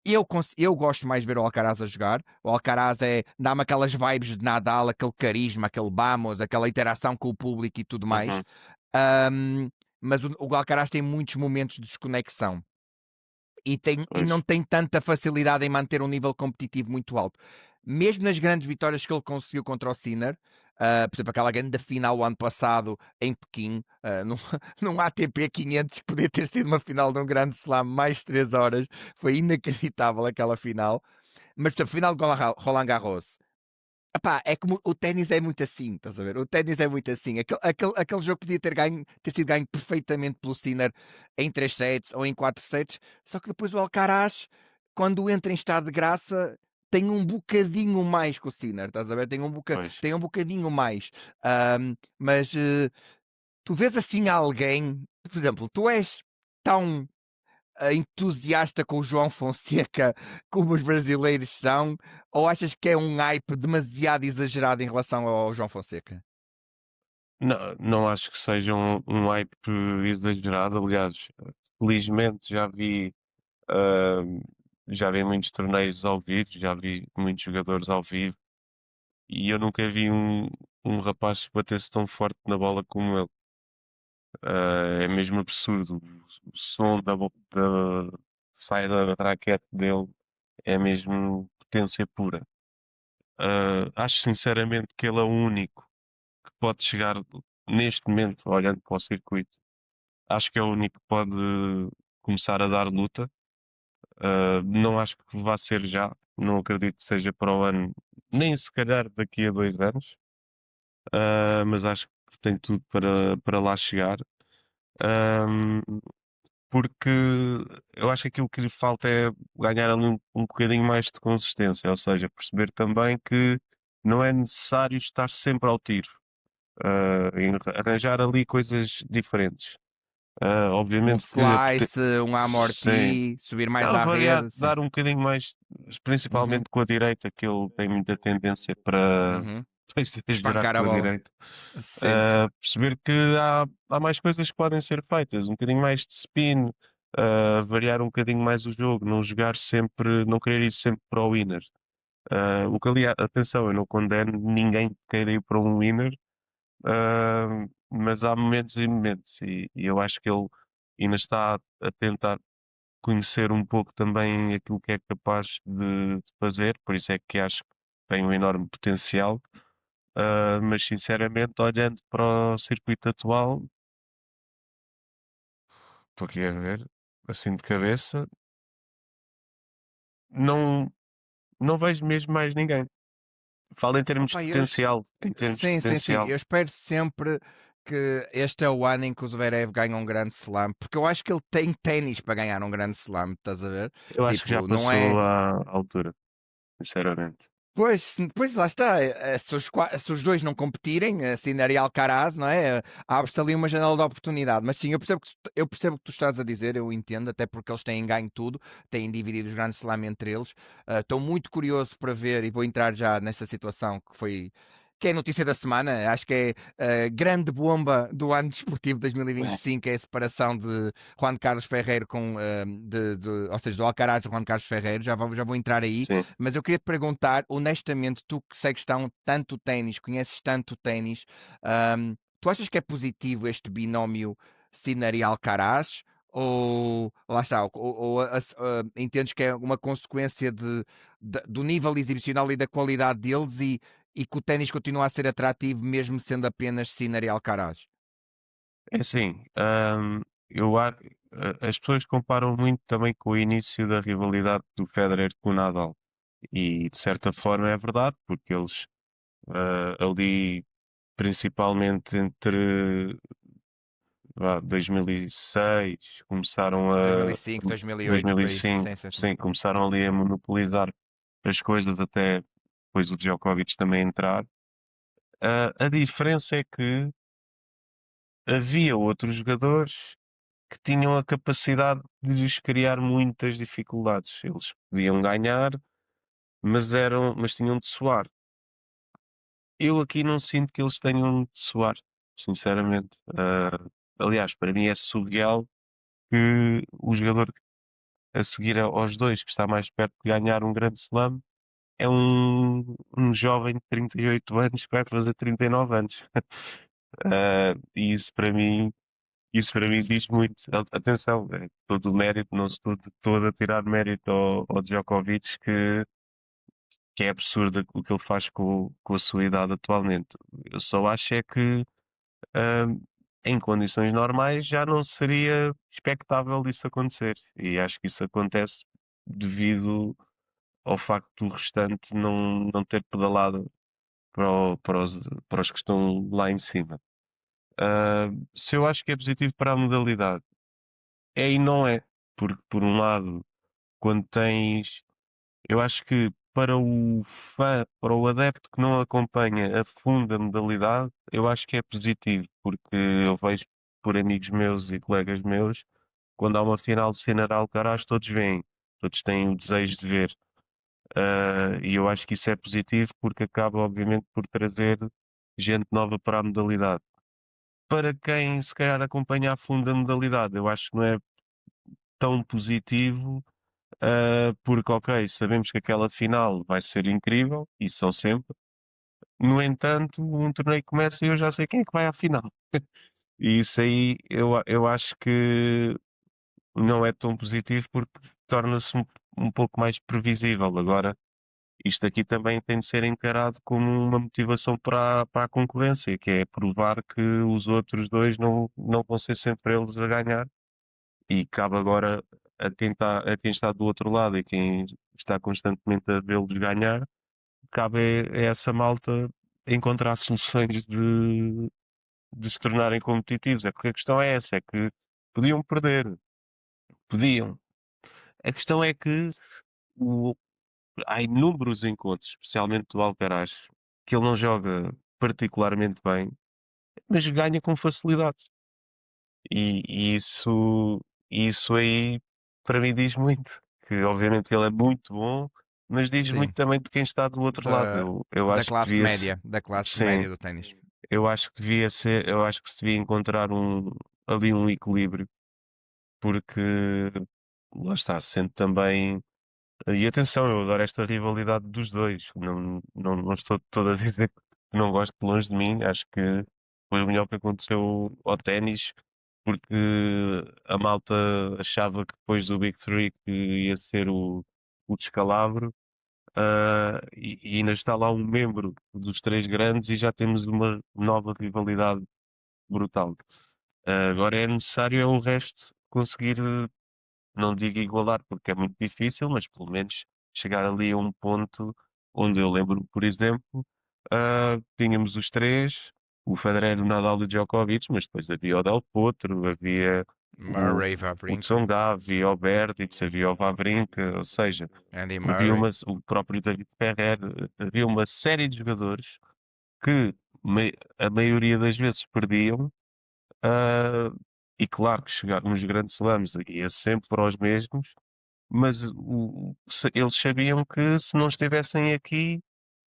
Eu gosto mais de ver o Alcaraz a jogar. O Alcaraz dá-me aquelas vibes de Nadal, aquele carisma, aquele vamos, aquela interação com o público e tudo mais. uhum, Ahm, mas o Alcaraz tem muitos momentos de desconexão e não pois. tem tanta facilidade em manter um nível competitivo muito alto. Mesmo nas grandes vitórias que ele conseguiu contra o Sinner, por exemplo, aquela grande final o ano passado em Pequim, num ATP 500, que podia ter sido uma final de um grande slam, mais 3 horas, foi inacreditável aquela final. Mas, por exemplo, final de Roland Garros, epá, é como o ténis é muito assim, estás a ver? O ténis é muito assim. Aquele jogo podia ter sido ganho perfeitamente pelo Sinner em 3 sets ou em 4 sets, só que depois o Alcaraz, quando entra em estado de graça, tem um bocadinho mais que o Sinner, estás a ver? Pois. Tem um bocadinho mais. Mas tu vês assim alguém, por exemplo, tu és tão entusiasta com o João Fonseca como os brasileiros são, ou achas que é um hype demasiado exagerado em relação ao João Fonseca? Não, não acho que seja um hype exagerado. Aliás, felizmente ah, já vi muitos torneios ao vivo, já vi muitos jogadores ao vivo e eu nunca vi um rapaz que batesse tão forte na bola como ele. É mesmo absurdo. O som sai da raquete dele é mesmo potência pura. Acho sinceramente que ele é o único que pode chegar neste momento, olhando para o circuito. Acho que é o único que pode começar a dar luta. Não acho que vá ser já. Não acredito que seja para o ano, nem se calhar daqui a 2 anos. Mas acho que tem tudo para lá chegar. Ahm, Porque eu acho que aquilo que lhe falta é ganhar ali um bocadinho mais de consistência, ou seja, perceber também que não é necessário estar sempre ao tiro, e arranjar ali coisas diferentes. Um Obviamente que slice, um sim, amorti, subir mais não, à variar, rede, sim. dar um bocadinho mais, Uhum, principalmente com a direita, que ele tem muita tendência para, uhum. para exagerar Espancar a com a bola. direita. Sim. Perceber que há mais coisas que podem ser feitas, um bocadinho mais de spin, variar um bocadinho mais o jogo, não jogar sempre, não querer ir sempre para o winner. O que ali, atenção, eu não condeno ninguém que queira ir para um winner, mas há momentos e momentos, e eu acho que ele ainda está a tentar conhecer um pouco também aquilo que é capaz de fazer, por isso é que acho que tem um enorme potencial. Mas sinceramente, olhando para o circuito atual, estou aqui a ver, assim de cabeça, não, não vejo mesmo mais ninguém. Falo em termos de Opa, potencial, em termos de sim, sim, sim. potencial. Eu espero sempre que este é o ano em que o Zverev ganha um grande slam, porque eu acho que ele tem ténis para ganhar um grande slam, estás a ver? Eu acho que já Tipo, não é. passou à altura, sinceramente. Pois lá está. Se os dois não competirem, Sinner e Alcaraz, não é? Abre-se ali uma janela de oportunidade. Mas sim, eu percebo o que tu estás a dizer, eu entendo, até porque eles têm ganho tudo, têm dividido os grandes slam entre eles. Estou muito curioso para ver, e vou entrar já nesta situação que foi. que é a notícia da semana, acho que é a grande bomba do ano desportivo 2025, é a separação de Juan Carlos Ferreiro ou seja, do Alcaraz de Juan Carlos Ferreiro, já vou entrar aí, Sim. mas eu queria te perguntar, honestamente, tu que segues tanto o ténis, conheces tanto o ténis, tu achas que é positivo este binómio Sinner e Alcaraz? Ou lá está, entendes que é uma consequência do nível exibicional e da qualidade deles e que o ténis continua a ser atrativo mesmo sendo apenas Sinner e Alcaraz? É assim, as pessoas comparam muito também com o início da rivalidade do Federer com o Nadal. E de certa forma é verdade, porque eles ali, principalmente entre 2006, começaram a 2005, 2008, por aí. 2005, Sim, sim, sim. sim, começaram ali a monopolizar as coisas até depois o Djokovic também entrar. A diferença é que havia outros jogadores que tinham a capacidade de lhes criar muitas dificuldades. Eles podiam ganhar, mas tinham de suar. Eu aqui não sinto que eles tenham de suar, sinceramente. Aliás, para mim é surreal que o jogador a seguir aos dois que está mais perto de ganhar um grande slam é um jovem de 38 anos que vai fazer 39 anos. E isso para mim diz muito. Atenção, é todo o mérito, não estou de todo a tirar mérito ao Djokovic, que é absurdo o que ele faz com a sua idade atualmente. Eu só acho é que ahm, em condições normais já não seria expectável isso acontecer. E acho que isso acontece devido ao facto do restante não ter pedalado para os que estão lá em cima. Se eu acho que é positivo para a modalidade, é e não é. Porque, por um lado, quando tens. Eu acho que para o fã, para o adepto que não acompanha a fundo a modalidade, eu acho que é positivo, porque eu vejo por amigos meus e colegas meus, quando há uma final de Cena de Alcaraz, todos vêm, todos têm o desejo de ver. E eu acho que isso é positivo porque acaba, obviamente, por trazer gente nova para a modalidade. Para quem se calhar acompanha a fundo a modalidade, eu acho que não é tão positivo, porque, ok, sabemos que aquela final vai ser incrível, e são sempre. No entanto, um torneio começa e eu já sei quem é que vai à final. E isso aí eu acho que não é tão positivo porque torna-se um pouco mais previsível. Agora, isto aqui também tem de ser encarado como uma motivação para a concorrência, que é provar que os outros dois não vão ser sempre eles a ganhar. E cabe agora a quem está do outro lado e quem está constantemente a vê-los ganhar, cabe a essa malta encontrar soluções de se tornarem competitivos. É porque a questão é essa, é que podiam perder, podiam. A questão é que o- há inúmeros encontros, especialmente do Alcaraz, que ele não joga particularmente bem, mas ganha com facilidade. E isso aí, para mim, diz muito. Que obviamente ele é muito bom, mas diz muito Sim, também de quem está do outro lado. da, Eu da acho que classe devia se, média, da classe sim, média do ténis. eu acho que se devia encontrar ali um equilíbrio, porque lá está, sendo também. E atenção, eu adoro esta rivalidade dos dois. Não estou todo a dizer que não gosto de longe de mim. Acho que foi o melhor que aconteceu ao ténis, porque a malta achava que depois do Big Three que ia ser o descalabro. E ainda está lá um membro dos três grandes e já temos uma nova rivalidade brutal. Agora é necessário é o resto conseguir, não digo igualar porque é muito difícil, mas pelo menos chegar ali a um ponto onde eu lembro, por exemplo, tínhamos os três, o Federer, o Nadal e o Djokovic, mas depois havia o Del Potro, havia Murray, o Wawrinka, Tsonga, havia o Berdych, havia o Wawrinka, ou seja, Andy havia Murray. o próprio David Ferrer, havia uma série de jogadores que a maioria das vezes perdiam. Ah, e claro que chegar nos grandes slams ia sempre para os mesmos, mas eles sabiam que se não estivessem aqui,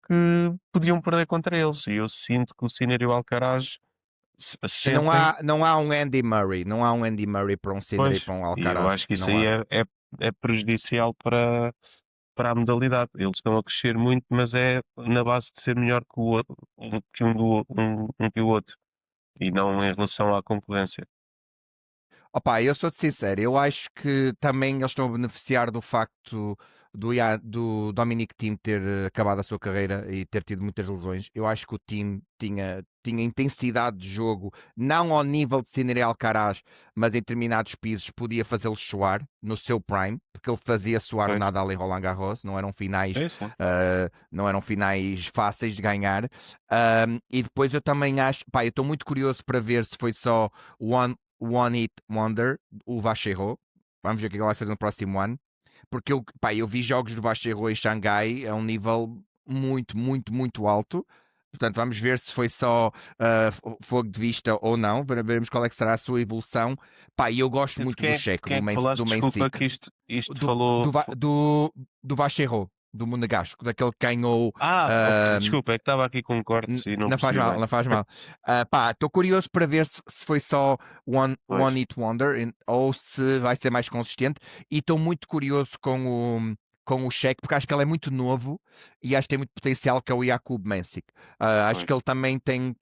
porque podiam perder contra eles. E eu sinto que o Sinner e o Alcaraz Não sentem. há, não há um Andy Murray, não há um Andy Murray para um Sinner e Pois, para um e eu Alcaraz. acho que isso Não aí há. é prejudicial para a modalidade. Eles estão a crescer muito, mas é na base de ser melhor que o outro, um que o outro, e não em relação à concorrência. Opa, eu sou-te sincero, eu acho que também eles estão a beneficiar do facto do Dominic Thiem ter acabado a sua carreira e ter tido muitas lesões. Eu acho que o Thiem tinha intensidade de jogo, não ao nível de Sinner e Alcaraz, mas em determinados pisos podia fazê-los suar no seu prime, porque ele fazia suar o Pois, Nadal em Roland Garros, é isso. não eram finais fáceis de ganhar. E depois eu também acho, pá, eu estou muito curioso para ver se foi só One Hit Wonder, o Vacheiro. Vamos ver o que ele vai fazer no próximo ano. Porque eu vi jogos do Vacheiro em Xangai a um nível muito, muito, muito alto. Portanto, vamos ver se foi só fogo de vista ou não. Veremos qual é que será a sua evolução. Pá, eu gosto De muito do de Checo, quem é que falaste? do Desculpa Mencic, que isto do, falou. do, do Vacheiro, do Monegasco, daquele que ganhou Ok, ah, desculpa, é que estava aqui com cortes e não não faz percebi mal, bem. não faz mal. Pá, estou curioso para ver se foi só Pois, One Hit Wonder ou se vai ser mais consistente. E estou muito curioso com o Sheik, porque acho que ele é muito novo e acho que tem muito potencial, que é o Jakub Mensik. Acho pois. que ele também tem,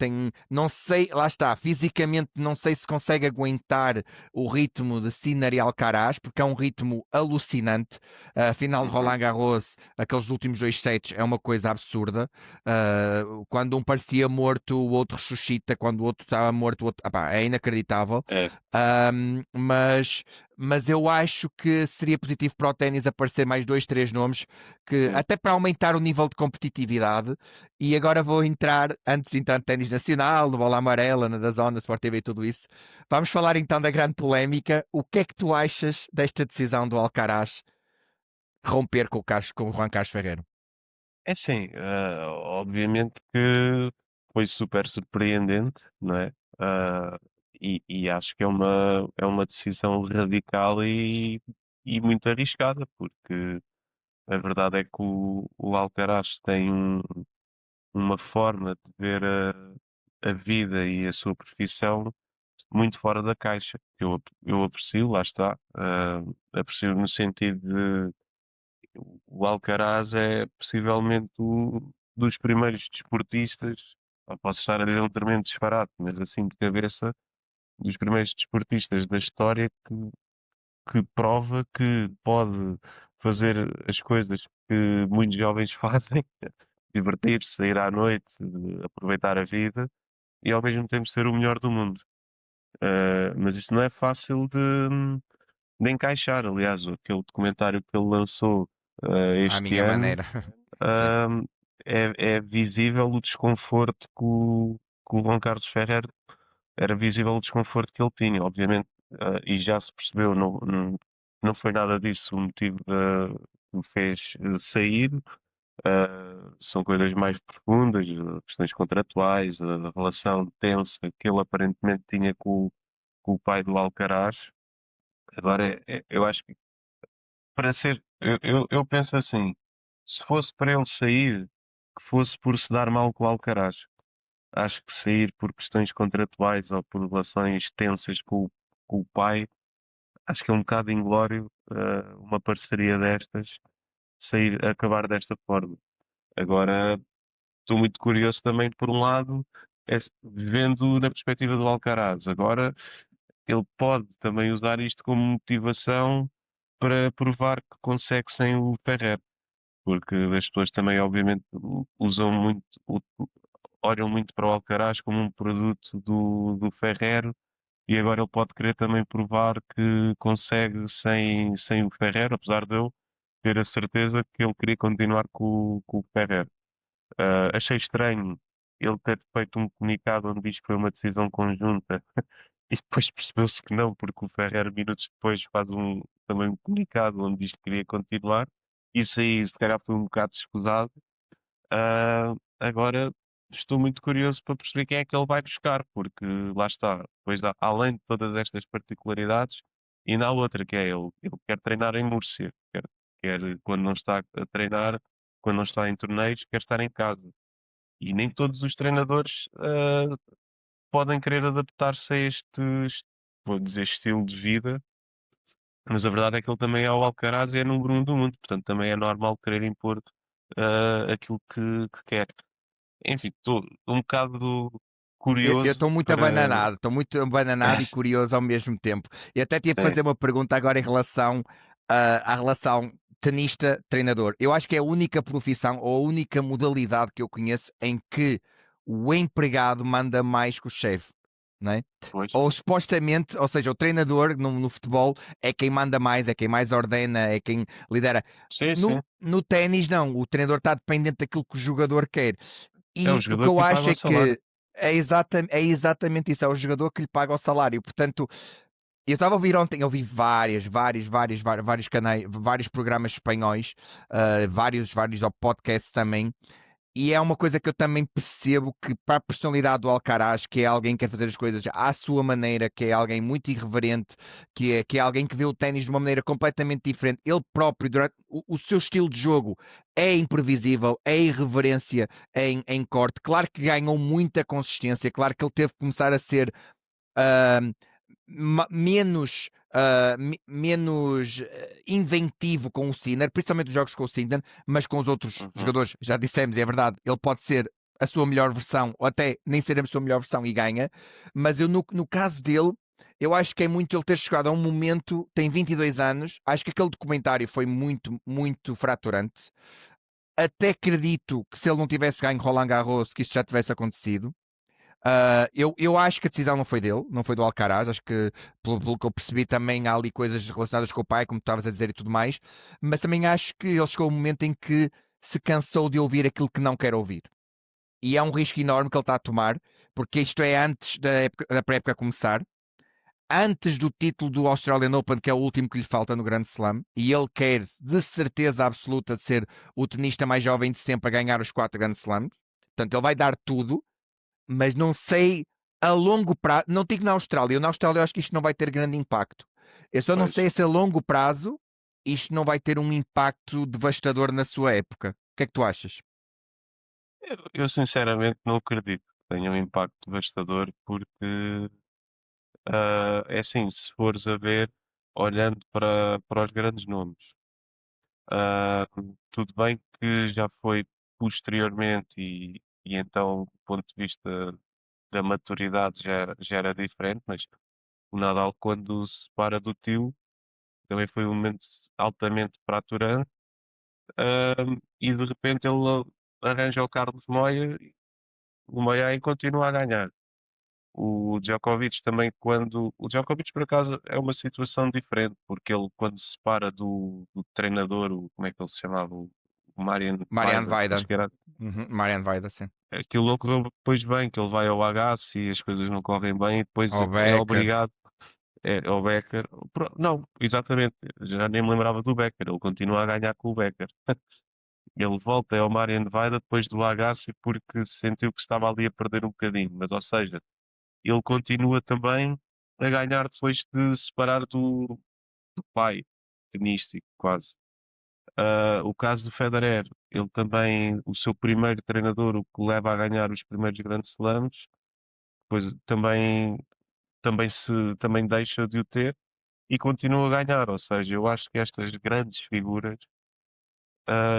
não sei, lá está, fisicamente não sei se consegue aguentar o ritmo de Sinner e Alcaraz, porque é um ritmo alucinante. A final de Uhum. Roland Garros, aqueles últimos dois sets, é uma coisa absurda. Quando um parecia morto, o outro ressuscita. Quando o outro estava morto, o outro. É inacreditável. É, Mas eu acho que seria positivo para o ténis aparecer mais dois, três nomes, que sim. até para aumentar o nível de competitividade. E agora vou entrar, antes de entrar no ténis nacional, no bola amarela, na da zona, Sport TV e tudo isso. Vamos falar então da grande polémica. O que é que tu achas desta decisão do Alcaraz romper com o Juan Carlos Ferreiro? É assim, obviamente que foi super surpreendente, não é? Ah, e acho que é uma decisão radical e muito arriscada, porque a verdade é que o Alcaraz tem uma forma de ver a vida e a sua profissão muito fora da caixa. Eu aprecio, lá está. Aprecio no sentido de o Alcaraz é possivelmente dos primeiros desportistas, posso estar a dizer um tremendo disparate, mas assim de cabeça, dos primeiros desportistas da história que prova que pode fazer as coisas que muitos jovens fazem, divertir-se, sair à noite, aproveitar a vida e ao mesmo tempo ser o melhor do mundo. Mas isso não é fácil de encaixar. Aliás, aquele documentário que ele lançou À este minha ano, maneira. Sim. ah, é visível o desconforto que o Juan Carlos Ferrer era visível o desconforto que ele tinha, obviamente, e já se percebeu, não foi nada disso o motivo que o fez sair. São coisas mais profundas, questões contratuais, a relação tensa que ele aparentemente tinha com o pai do Alcaraz. Agora, eu acho que para ser, eu penso assim, se fosse para ele sair, que fosse por se dar mal com o Alcaraz. Acho que sair por questões contratuais ou por relações tensas com o pai, acho que é um bocado inglório, uma parceria destas, acabar desta forma. Agora, estou muito curioso também, por um lado, vendo na perspectiva do Alcaraz. Agora, ele pode também usar isto como motivação para provar que consegue sem o Ferrer, porque as pessoas também, obviamente, usam muito, olham muito para o Alcaraz como um produto do Ferrer e agora ele pode querer também provar que consegue sem o Ferrer, apesar de eu ter a certeza que ele queria continuar com o Ferrer. Achei estranho ele ter feito um comunicado onde diz que foi uma decisão conjunta e depois percebeu-se que não, porque o Ferrer, minutos depois, faz também um comunicado onde diz que queria continuar. Isso aí, se calhar, foi um bocado escusado. Agora estou muito curioso para perceber quem é que ele vai buscar, porque lá está, pois além de todas estas particularidades, e na outra que é ele quer treinar em Múrcia, quer quando não está a treinar, quando não está em torneios, quer estar em casa. E nem todos os treinadores podem querer adaptar-se a vou dizer, estilo de vida, mas a verdade é que ele também é o Alcaraz e é número um do mundo, portanto também é normal querer impor aquilo que quer. Enfim, estou um bocado Eu curioso estou para. estou muito abananado e curioso ao mesmo tempo. E até tinha de Sim, fazer uma pergunta agora em relação à relação tenista-treinador. Eu acho que é a única profissão ou a única modalidade que eu conheço em que o empregado manda mais que o chefe, não é? pois. Ou supostamente, ou seja, o treinador no futebol é quem manda mais, é quem mais ordena, é quem lidera. Sim, sim. No ténis, não, o treinador está dependente daquilo que o jogador quer. É o E o que jogador eu que lhe paga acho o é salário. que é exatamente isso, é o jogador que lhe paga o salário. Portanto, eu estava a ouvir ontem, eu vi vários canais, vários programas espanhóis, vários podcasts também, e é uma coisa que eu também percebo que para a personalidade do Alcaraz, que é alguém que quer fazer as coisas à sua maneira, que é alguém muito irreverente, que é alguém que vê o ténis de uma maneira completamente diferente, ele próprio, durante o seu estilo de jogo é imprevisível, é irreverência em corte. Claro que ganhou muita consistência, claro que ele teve que começar a ser ah, menos inventivo com o Sinner, principalmente os jogos com o Sinner, mas com os outros Uhum. jogadores, já dissemos, e é verdade, ele pode ser a sua melhor versão, ou até nem ser a sua melhor versão e ganha, mas eu no caso dele, eu acho que é muito ele ter chegado a um momento, tem 22 anos, acho que aquele documentário foi muito, muito fraturante. Até acredito que se ele não tivesse ganho Roland Garros, que isto já tivesse acontecido. Eu acho que a decisão não foi dele, não foi do Alcaraz. Acho que, pelo que eu percebi, também há ali coisas relacionadas com o pai, como tu estavas a dizer e tudo mais. Mas também acho que ele chegou a um momento em que se cansou de ouvir aquilo que não quer ouvir. E é um risco enorme que ele está a tomar, porque isto é antes da pré-época começar, antes do título do Australian Open, que é o último que lhe falta no Grand Slam, e ele quer, de certeza absoluta, de ser o tenista mais jovem de sempre a ganhar os 4 Grand Slams. Portanto, ele vai dar tudo, mas não sei a longo prazo. Não digo na Austrália. Na Austrália eu acho que isto não vai ter grande impacto. Eu só não Pois. sei se a longo prazo isto não vai ter um impacto devastador na sua época. O que é que tu achas? Eu sinceramente não acredito que tenha um impacto devastador, porque é assim, se fores a ver, olhando para os grandes nomes, ah, tudo bem que já foi posteriormente e então, do ponto de vista da maturidade, já era diferente, mas o Nadal, quando se separa do tio, também foi um momento altamente fraturante, e de repente ele arranja o Carlos Moia, o Moia aí continua a ganhar. O Djokovic também, quando. O Djokovic, por acaso, é uma situação diferente, porque ele, quando se separa do treinador, como é que ele se chamava? O Marian Marianne Vaida, acho Vaida. que era. Uhum, Marianne Vaida, sim. Aquilo não correu depois bem, que ele vai ao Agassi e as coisas não correm bem, e depois O é Becker. obrigado. É ao Becker. Não, exatamente, já nem me lembrava do Becker, ele continua a ganhar com o Becker. Ele volta ao Marian Vaida depois do Agassi porque sentiu que estava ali a perder um bocadinho, mas ou seja, ele continua também a ganhar depois de se separar do pai, tenístico, quase. O caso do Federer, ele também, o seu primeiro treinador, o que o leva a ganhar os primeiros grandes slams, depois também deixa de o ter e continua a ganhar. Ou seja, eu acho que estas grandes figuras,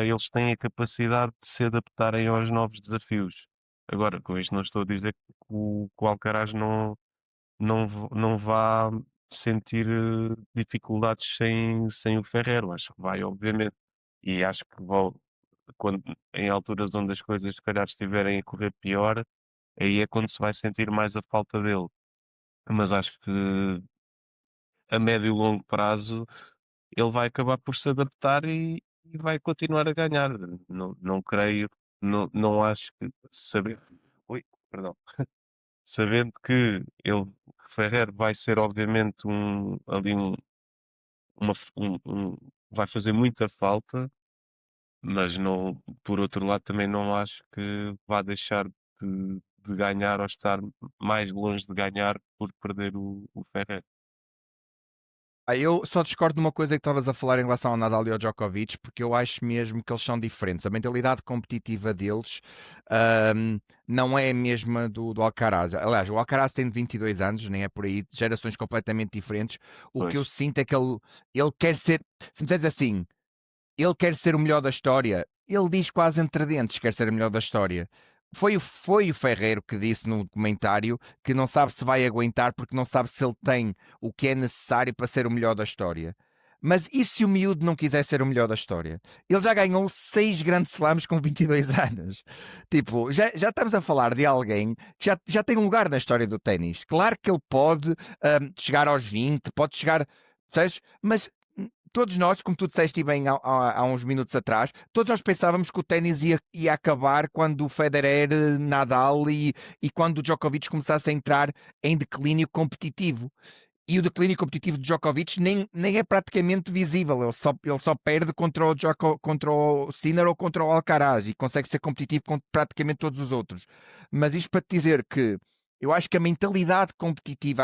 eles têm a capacidade de se adaptarem aos novos desafios. Agora, com isto não estou a dizer que o Alcaraz não vá sentir dificuldades sem o Ferrero. Acho que vai, obviamente. E acho que quando, em alturas onde as coisas se calhar estiverem a correr pior, aí é quando se vai sentir mais a falta dele. Mas acho que a médio e longo prazo ele vai acabar por se adaptar e vai continuar a ganhar. Não creio, não acho que ui, perdão. Sabendo que Ferrer vai ser obviamente ali uma, f- vai fazer muita falta, mas não, por outro lado também não acho que vá deixar de ganhar ou estar mais longe de ganhar por perder o Ferrer. Eu só discordo de uma coisa que estavas a falar em relação ao Nadal e ao Djokovic, porque eu acho mesmo que eles são diferentes. A mentalidade competitiva deles, ahm, não é a mesma do Alcaraz. Aliás, o Alcaraz tem 22 anos, nem é por aí, gerações completamente diferentes. O que Pois, eu sinto é que ele quer ser, se me disseres assim, ele quer ser o melhor da história. Ele diz quase entre dentes que quer ser o melhor da história. Foi o Ferreiro que disse no comentário que não sabe se vai aguentar porque não sabe se ele tem o que é necessário para ser o melhor da história. Mas e se o miúdo não quiser ser o melhor da história? Ele já ganhou 6 grandes slams com 22 anos. Tipo, já estamos a falar de alguém que já tem um lugar na história do ténis. Claro que ele pode chegar aos 20, pode chegar, sabes? Mas todos nós, como tu disseste bem há uns minutos atrás, todos nós pensávamos que o ténis ia acabar quando o Federer, Nadal e quando o Djokovic começasse a entrar em declínio competitivo. E o declínio competitivo de Djokovic nem é praticamente visível. Ele só perde contra o Sinner ou contra o Alcaraz e consegue ser competitivo contra praticamente todos os outros. Mas isto para te dizer que eu acho que a mentalidade competitiva,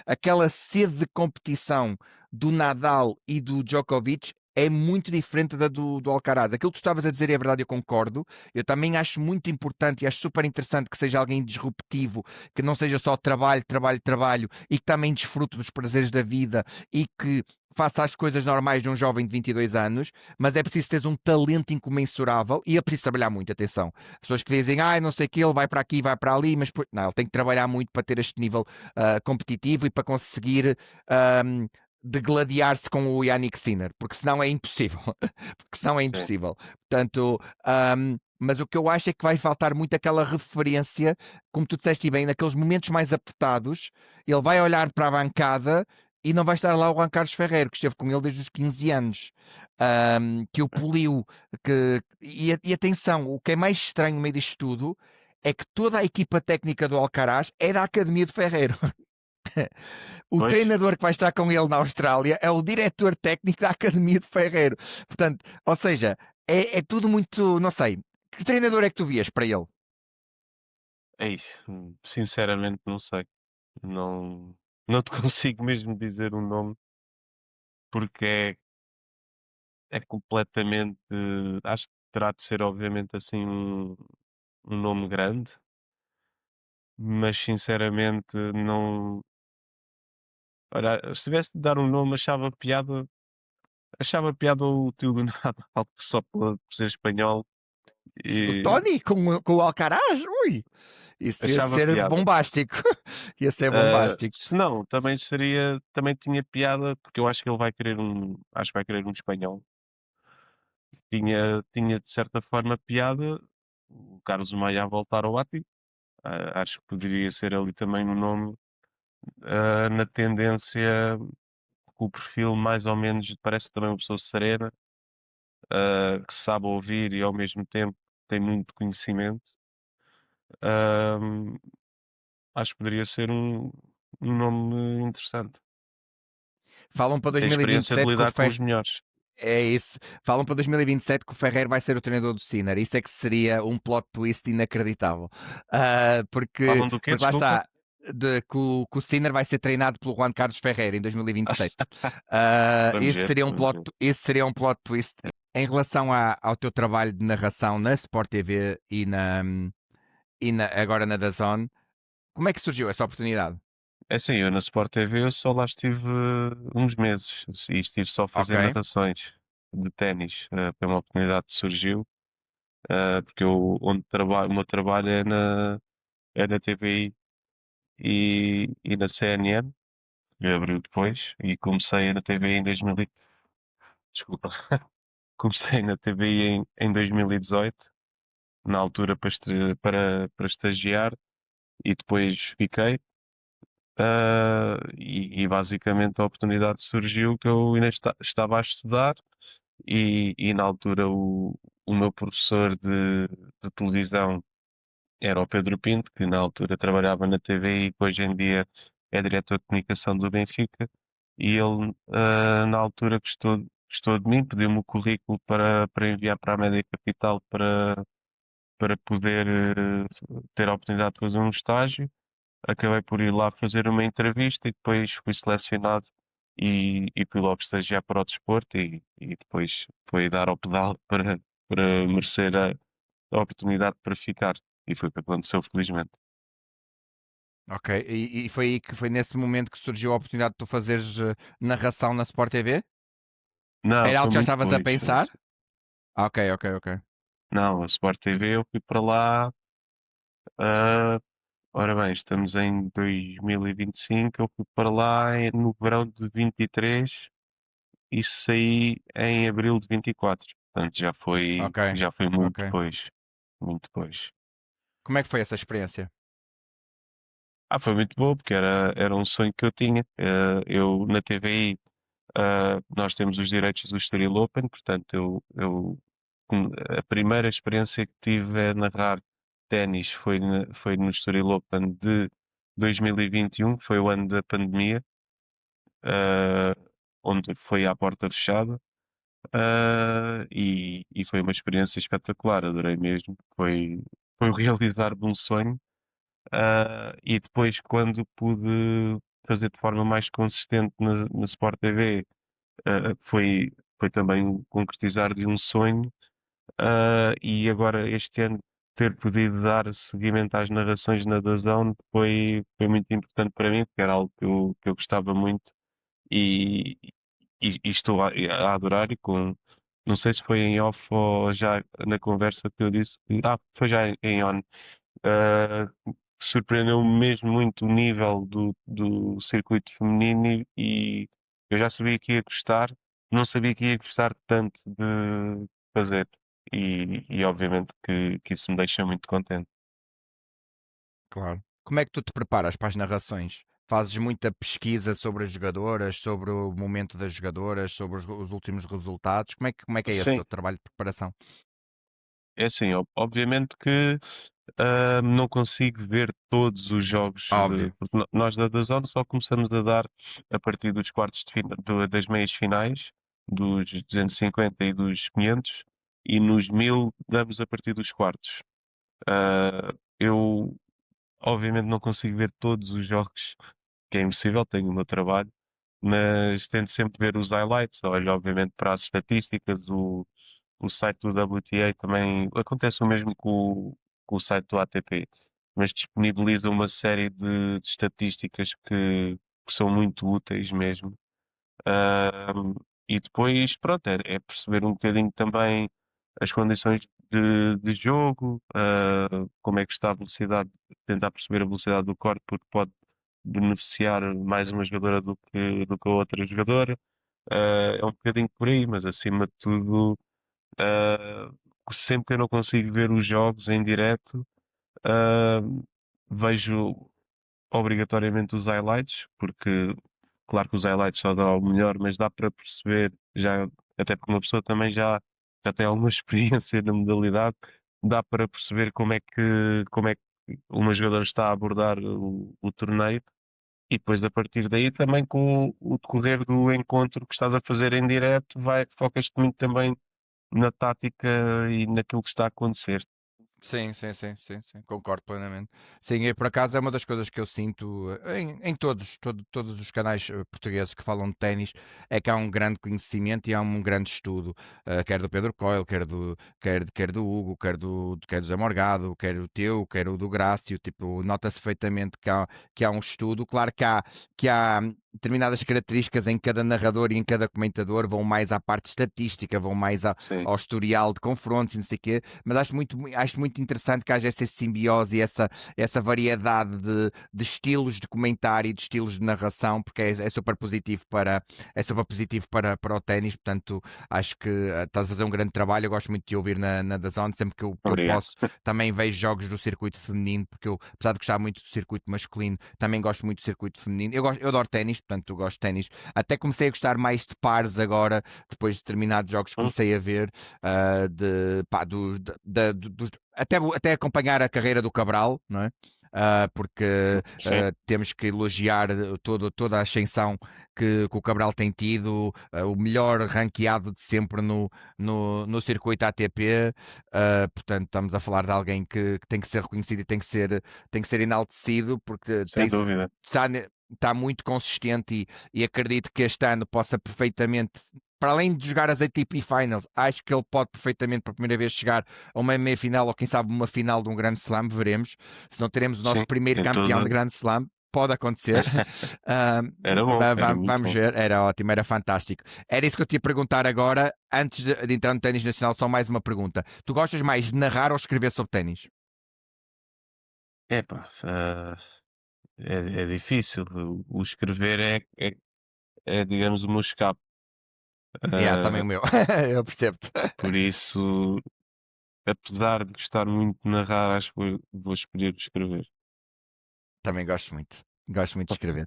aquela sede de competição do Nadal e do Djokovic é muito diferente da do Alcaraz. Aquilo que tu estavas a dizer é verdade, eu concordo. Eu também acho muito importante e acho super interessante que seja alguém disruptivo, que não seja só trabalho, trabalho, trabalho e que também desfrute dos prazeres da vida e que faça as coisas normais de um jovem de 22 anos, mas é preciso ter um talento incomensurável e é preciso trabalhar muito, atenção. Pessoas que dizem, não sei o que, ele vai para aqui, vai para ali, mas não, ele tem que trabalhar muito para ter este nível competitivo e para conseguir degladiar-se com o Yannick Sinner, porque senão é impossível. Porque senão é sim. impossível. Portanto, mas o que eu acho é que vai faltar muito aquela referência, como tu disseste bem, naqueles momentos mais apertados, ele vai olhar para a bancada e não vai estar lá o Juan Carlos Ferreiro, que esteve com ele desde os 15 anos, que o poliu, e atenção, o que é mais estranho no meio disto tudo é que toda a equipa técnica do Alcaraz é da Academia de Ferreiro. O Pois, treinador que vai estar com ele na Austrália é o diretor técnico da Academia de Ferreiro. Portanto, ou seja, é tudo muito, não sei. Que treinador é que tu vias para ele? é isso. Sinceramente não sei. Não, não te consigo mesmo dizer um nome porque é completamente. Acho que terá de ser, obviamente, assim um nome grande, mas sinceramente não. Olha, se tivesse de dar um nome, achava piada o tio do Nadal, só por ser espanhol, O e Tony com o Alcaraz? Ui, isso ia achava ser piada. bombástico. Ia ser bombástico. Se não, também tinha piada, porque eu acho que ele vai querer acho que vai querer um espanhol. Tinha de certa forma piada o Carlos Maia a voltar ao ativo. Acho que poderia ser ali também um nome, na tendência, com o perfil mais ou menos, parece também uma pessoa serena, que sabe ouvir e ao mesmo tempo tem muito conhecimento. Ahm, Acho que poderia ser um nome interessante. Falam para E tem experiência de 2027 que o lidar com Ferreira. os melhores. É isso. Falam para 2027 que o Ferreira vai ser o treinador do Sinner. Isso é que seria um plot twist inacreditável. Porque, Falam do quê? porque lá Desculpa? está. Que o Sinner vai ser treinado pelo Juan Carlos Ferreira em 2027. Vamos Esse ver, seria um vamos plot, ver. esse seria um plot twist. Em relação ao teu trabalho de narração na Sport TV agora na DAZN, como é que surgiu essa oportunidade? É assim, eu na Sport TV eu só lá estive uns meses e estive só a fazer Ok. narrações de ténis. Foi uma oportunidade que surgiu, porque eu onde trabalho, o meu trabalho é na TVI e na CNN, que abriu depois, e comecei na TVI em 2000, desculpa, comecei na TVI em 2018, na altura para estagiar, e depois fiquei. E basicamente a oportunidade surgiu que eu ainda estava a estudar e na altura o meu professor de televisão era o Pedro Pinto, que na altura trabalhava na TV e que hoje em dia é diretor de comunicação do Benfica, e ele na altura gostou de mim, pediu-me o currículo para enviar para a Média Capital para poder ter a oportunidade de fazer um estágio. Acabei por ir lá fazer uma entrevista e depois fui selecionado e fui logo estagiar para o desporto e depois foi dar ao pedal para merecer a oportunidade para ficar. E foi o que aconteceu, felizmente. Ok, e foi aí que foi nesse momento que surgiu a oportunidade de tu fazeres narração na Sport TV? Não, Era algo foi que já muito estavas a depois. pensar? Ok, ok, ok. Não, a Sport TV eu fui para lá. ah, Ora bem, estamos em 2025. Eu fui para lá no verão de 23 e saí em abril de 24. Portanto, Ok, já foi muito ok. depois. Muito depois. Como é que foi essa experiência? Foi muito bom, porque era um sonho que eu tinha. Eu na TVI, nós temos os direitos do Estoril Open, portanto, a primeira experiência que tive a narrar ténis foi no Estoril Open de 2021, foi o ano da pandemia, ah, onde foi à porta fechada. E foi uma experiência espetacular, adorei mesmo. Foi o realizar de um sonho. E depois, quando pude fazer de forma mais consistente na Sport TV, foi também o concretizar de um sonho. E agora, este ano, ter podido dar seguimento às narrações na DAZN foi muito importante para mim, porque era algo que eu gostava muito e, e estou a adorar. Não sei se foi em off ou já na conversa que eu disse foi já em on. Uh, Surpreendeu-me mesmo muito o nível do circuito feminino e eu já sabia que ia gostar, não sabia que ia gostar tanto de fazer e obviamente que isso me deixa muito contente. Claro. Como é que tu te preparas para as narrações? Fazes muita pesquisa sobre as jogadoras, sobre o momento das jogadoras, sobre os últimos resultados? Como é que é esse Sim, o trabalho de preparação? é assim, obviamente que não consigo ver todos os jogos, Óbvio. porque nós da DAZN só começamos a dar a partir dos quartos de das meias finais, dos 250 e dos 500, e nos 1000 damos a partir dos quartos. Eu, obviamente, não consigo ver todos os jogos, que é impossível, tenho o meu trabalho, mas tento sempre ver os highlights. Olho, obviamente, para as estatísticas, o site do WTA também acontece o mesmo com o site do ATP, mas disponibiliza uma série de estatísticas que são muito úteis mesmo. Ahm, e depois, pronto, é perceber um bocadinho também as condições de jogo, como é que está a velocidade, tentar perceber a velocidade do corpo, porque pode beneficiar mais uma jogadora do que a outra jogadora. É um bocadinho por aí, mas acima de tudo, ah, sempre que eu não consigo ver os jogos em direto, ah, vejo obrigatoriamente os highlights, porque claro que os highlights só dão o melhor, mas dá para perceber, já, até porque uma pessoa também já tem alguma experiência na modalidade, dá para perceber como é que uma jogadora está a abordar o torneio. E depois, a partir daí, também com o decorrer do encontro que estás a fazer em direto, focas-te muito também na tática e naquilo que está a acontecer. Sim, sim, sim, sim, sim, concordo plenamente. Sim, por acaso é uma das coisas que eu sinto em todos os canais portugueses que falam de ténis, é que há um grande conhecimento e há um grande estudo, quer do Pedro Coelho, quer do Hugo, quer do Zé Morgado, quer o teu, quer o do Grácio, tipo, nota-se perfeitamente que há um estudo. Claro que há determinadas características em cada narrador e em cada comentador, vão mais à parte estatística, vão mais Sim, ao historial de confrontos e não sei o quê, mas acho muito interessante que haja essa simbiose e essa variedade de estilos de comentário e de estilos de narração, porque é super positivo para o ténis, portanto acho que estás a fazer um grande trabalho, eu gosto muito de ouvir na DAZN, sempre que eu obrigado. posso, também vejo jogos do circuito feminino, porque eu, apesar de gostar muito do circuito masculino, também gosto muito do circuito feminino, eu adoro ténis, portanto eu gosto de ténis, até comecei a gostar mais de pares agora, depois de determinados jogos Hum, comecei a ver, de, pá, até acompanhar a carreira do Cabral, não é? Porque sim, temos que elogiar toda a ascensão que o Cabral tem tido, o melhor ranqueado de sempre no circuito ATP. Portanto, estamos a falar de alguém que tem que ser reconhecido e tem que ser enaltecido, porque sem dúvida. está muito consistente e acredito que este ano possa perfeitamente, para além de jogar as ATP Finals, acho que ele pode perfeitamente por primeira vez chegar a uma meia-final ou quem sabe uma final de um Grand Slam, veremos. Se não teremos o nosso Sim, primeiro tem campeão de todo. Grand Slam, pode acontecer. Era bom, era muito Vamos bom. ver, era ótimo, era fantástico. Era isso que eu te ia perguntar agora, antes de entrar no ténis nacional, só mais uma pergunta. Tu gostas mais de narrar ou escrever sobre ténis? Epá, é difícil. O escrever digamos, o meu escape. Yeah, também Ah, o meu, eu percebo-te. por isso, apesar de gostar muito de narrar, acho que vou escolher escrever. Também gosto muito de escrever.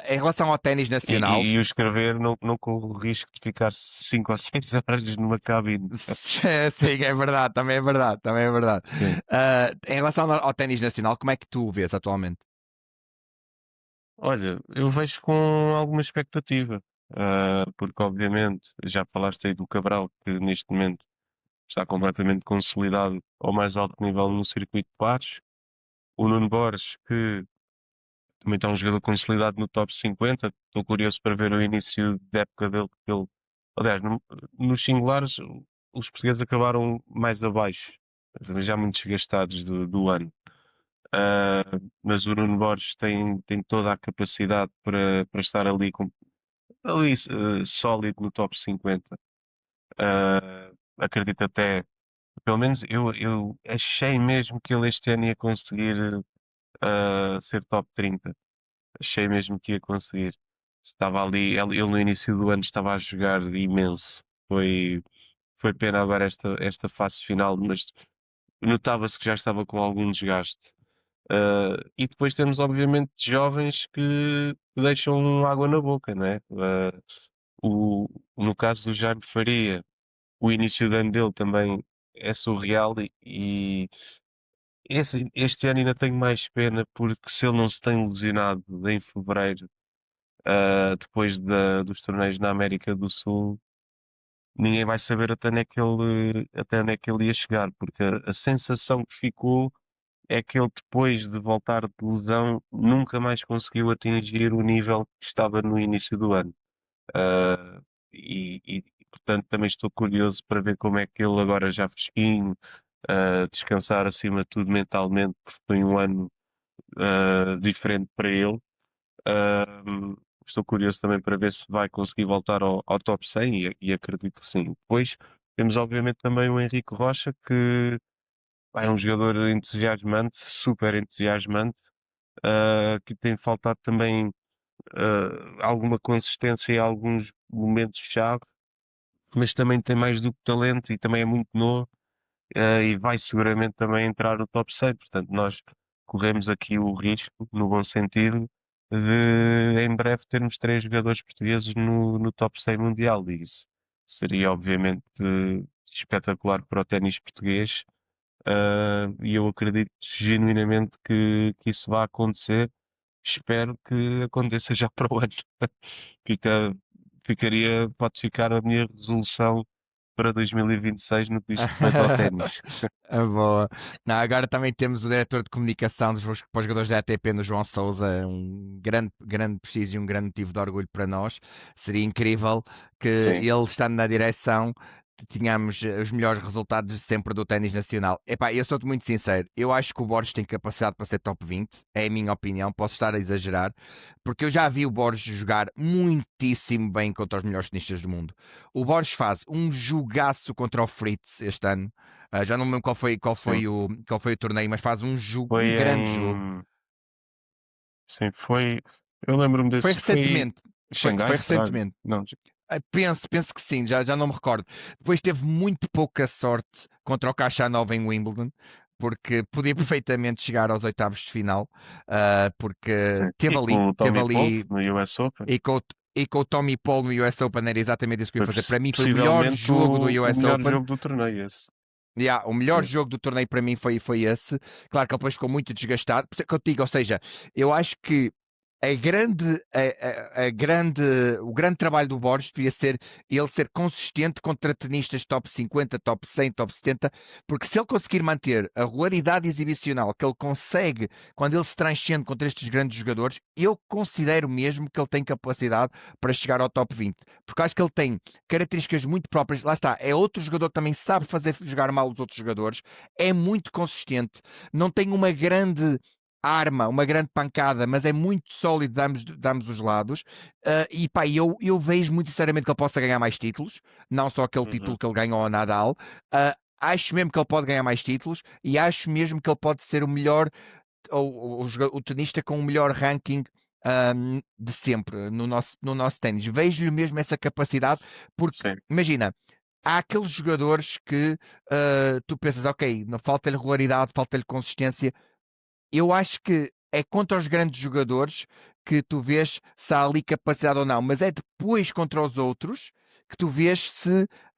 Em relação ao ténis E, nacional, e o escrever não corro o risco de ficar 5 ou 6 horas numa cabine. sim, é verdade, também é verdade, também é verdade. Sim. Em relação ao ténis nacional, como é que tu o vês atualmente? Olha, eu vejo com alguma expectativa, porque obviamente já falaste aí do Cabral, que neste momento está completamente consolidado ao mais alto nível no circuito de pares. O Nuno Borges, que também está um jogador consolidado no top 50. Estou curioso para ver o início da época dele, porque ele, aliás, nos singulares, os portugueses acabaram mais abaixo, já muito desgastados do ano. Ah, mas o Nuno Borges tem toda a capacidade para estar ali sólido no top 50. Acredito até, pelo menos eu achei mesmo que ele este ano ia conseguir ser top 30. Achei mesmo que ia conseguir. Estava ali, ele no início do ano estava a jogar imenso. Foi pena agora esta fase final, mas notava-se que já estava com algum desgaste. E depois temos, obviamente, jovens que deixam água na boca, não é? No caso do Jaime Faria, o início do ano dele também é surreal e este ano ainda tenho mais pena porque se ele não se tem lesionado em fevereiro, depois dos torneios na América do Sul, ninguém vai saber até onde é que ele ia chegar, porque a sensação que ficou é que ele depois de voltar de lesão nunca mais conseguiu atingir o nível que estava no início do ano. Ah, portanto também estou curioso para ver como é que ele agora já fresquinho, descansar acima de tudo mentalmente, porque foi um ano diferente para ele. Ah, Estou curioso também para ver se vai conseguir voltar ao top 100 e acredito que sim. Depois temos obviamente também o Henrique Rocha, que é um jogador entusiasmante, super entusiasmante, que tem faltado também alguma consistência em alguns momentos-chave, mas também tem mais do que talento e também é muito novo, e vai seguramente também entrar no top 100. Portanto, nós corremos aqui o risco, no bom sentido, de em breve termos 3 jogadores portugueses no top 100 mundial. E isso seria, obviamente, espetacular para o ténis português. E eu acredito genuinamente que isso vai acontecer. Espero que aconteça já para o ano. Fica, pode ficar a minha resolução para 2026 no que diz respeito ao ténis. Boa. Não, agora também temos o diretor de comunicação para os jogadores da ATP no João Souza, um grande preciso e um grande motivo de orgulho para nós. Seria incrível que Sim, ele estando na direção tínhamos os melhores resultados de sempre do ténis nacional. Epá, eu sou-te muito sincero, eu acho que o Borges tem capacidade para ser top 20, é a minha opinião, posso estar a exagerar, porque eu já vi o Borges jogar muitíssimo bem contra os melhores tenistas do mundo. O Borges faz um jogaço contra o Fritz este ano. Já não me lembro sim. qual foi o torneio, mas faz Foi um grande jogo. em. Sim, foi. Eu lembro-me Foi desse. Foi em recentemente. Xangai, Foi será? recentemente. Não, Penso que sim, já não me recordo. Depois teve muito pouca sorte contra o Caixa Nova em Wimbledon, porque podia perfeitamente chegar aos oitavos de final, porque sim. E com o teve Tommy Paul ali, no US Open. e com o Tommy Paul no US Open era exatamente isso que eu ia Foi fazer. Para mim foi o melhor possivelmente jogo do o US melhor Open. jogo do torneio, esse. Yeah, o melhor Sim, jogo do torneio para mim foi esse. Claro que ele depois ficou muito desgastado. Por isso é que eu te digo, ou seja, eu acho que o grande trabalho do Borges devia ser ele ser consistente contra tenistas top 50, top 100, top 70, porque se ele conseguir manter a regularidade exibicional que ele consegue quando ele se transcende contra estes grandes jogadores, eu considero mesmo que ele tem capacidade para chegar ao top 20, porque acho que ele tem características muito próprias. Lá está, é outro jogador que também sabe fazer jogar mal os outros jogadores, é muito consistente, não tem uma grande arma, uma grande pancada, mas é muito sólido de ambos os lados. E pá, eu vejo muito sinceramente que ele possa ganhar mais títulos, não só aquele título Uhum. que ele ganhou ao Nadal. Acho mesmo que ele pode ganhar mais títulos e acho mesmo que ele pode ser o melhor, o tenista com o melhor ranking. De sempre no nosso ténis, vejo-lhe mesmo essa capacidade, porque Sim, imagina, há aqueles jogadores que tu pensas, ok, não falta-lhe regularidade, falta-lhe consistência. Eu acho que é contra os grandes jogadores que tu vês se há ali capacidade ou não, mas é depois contra os outros que tu vês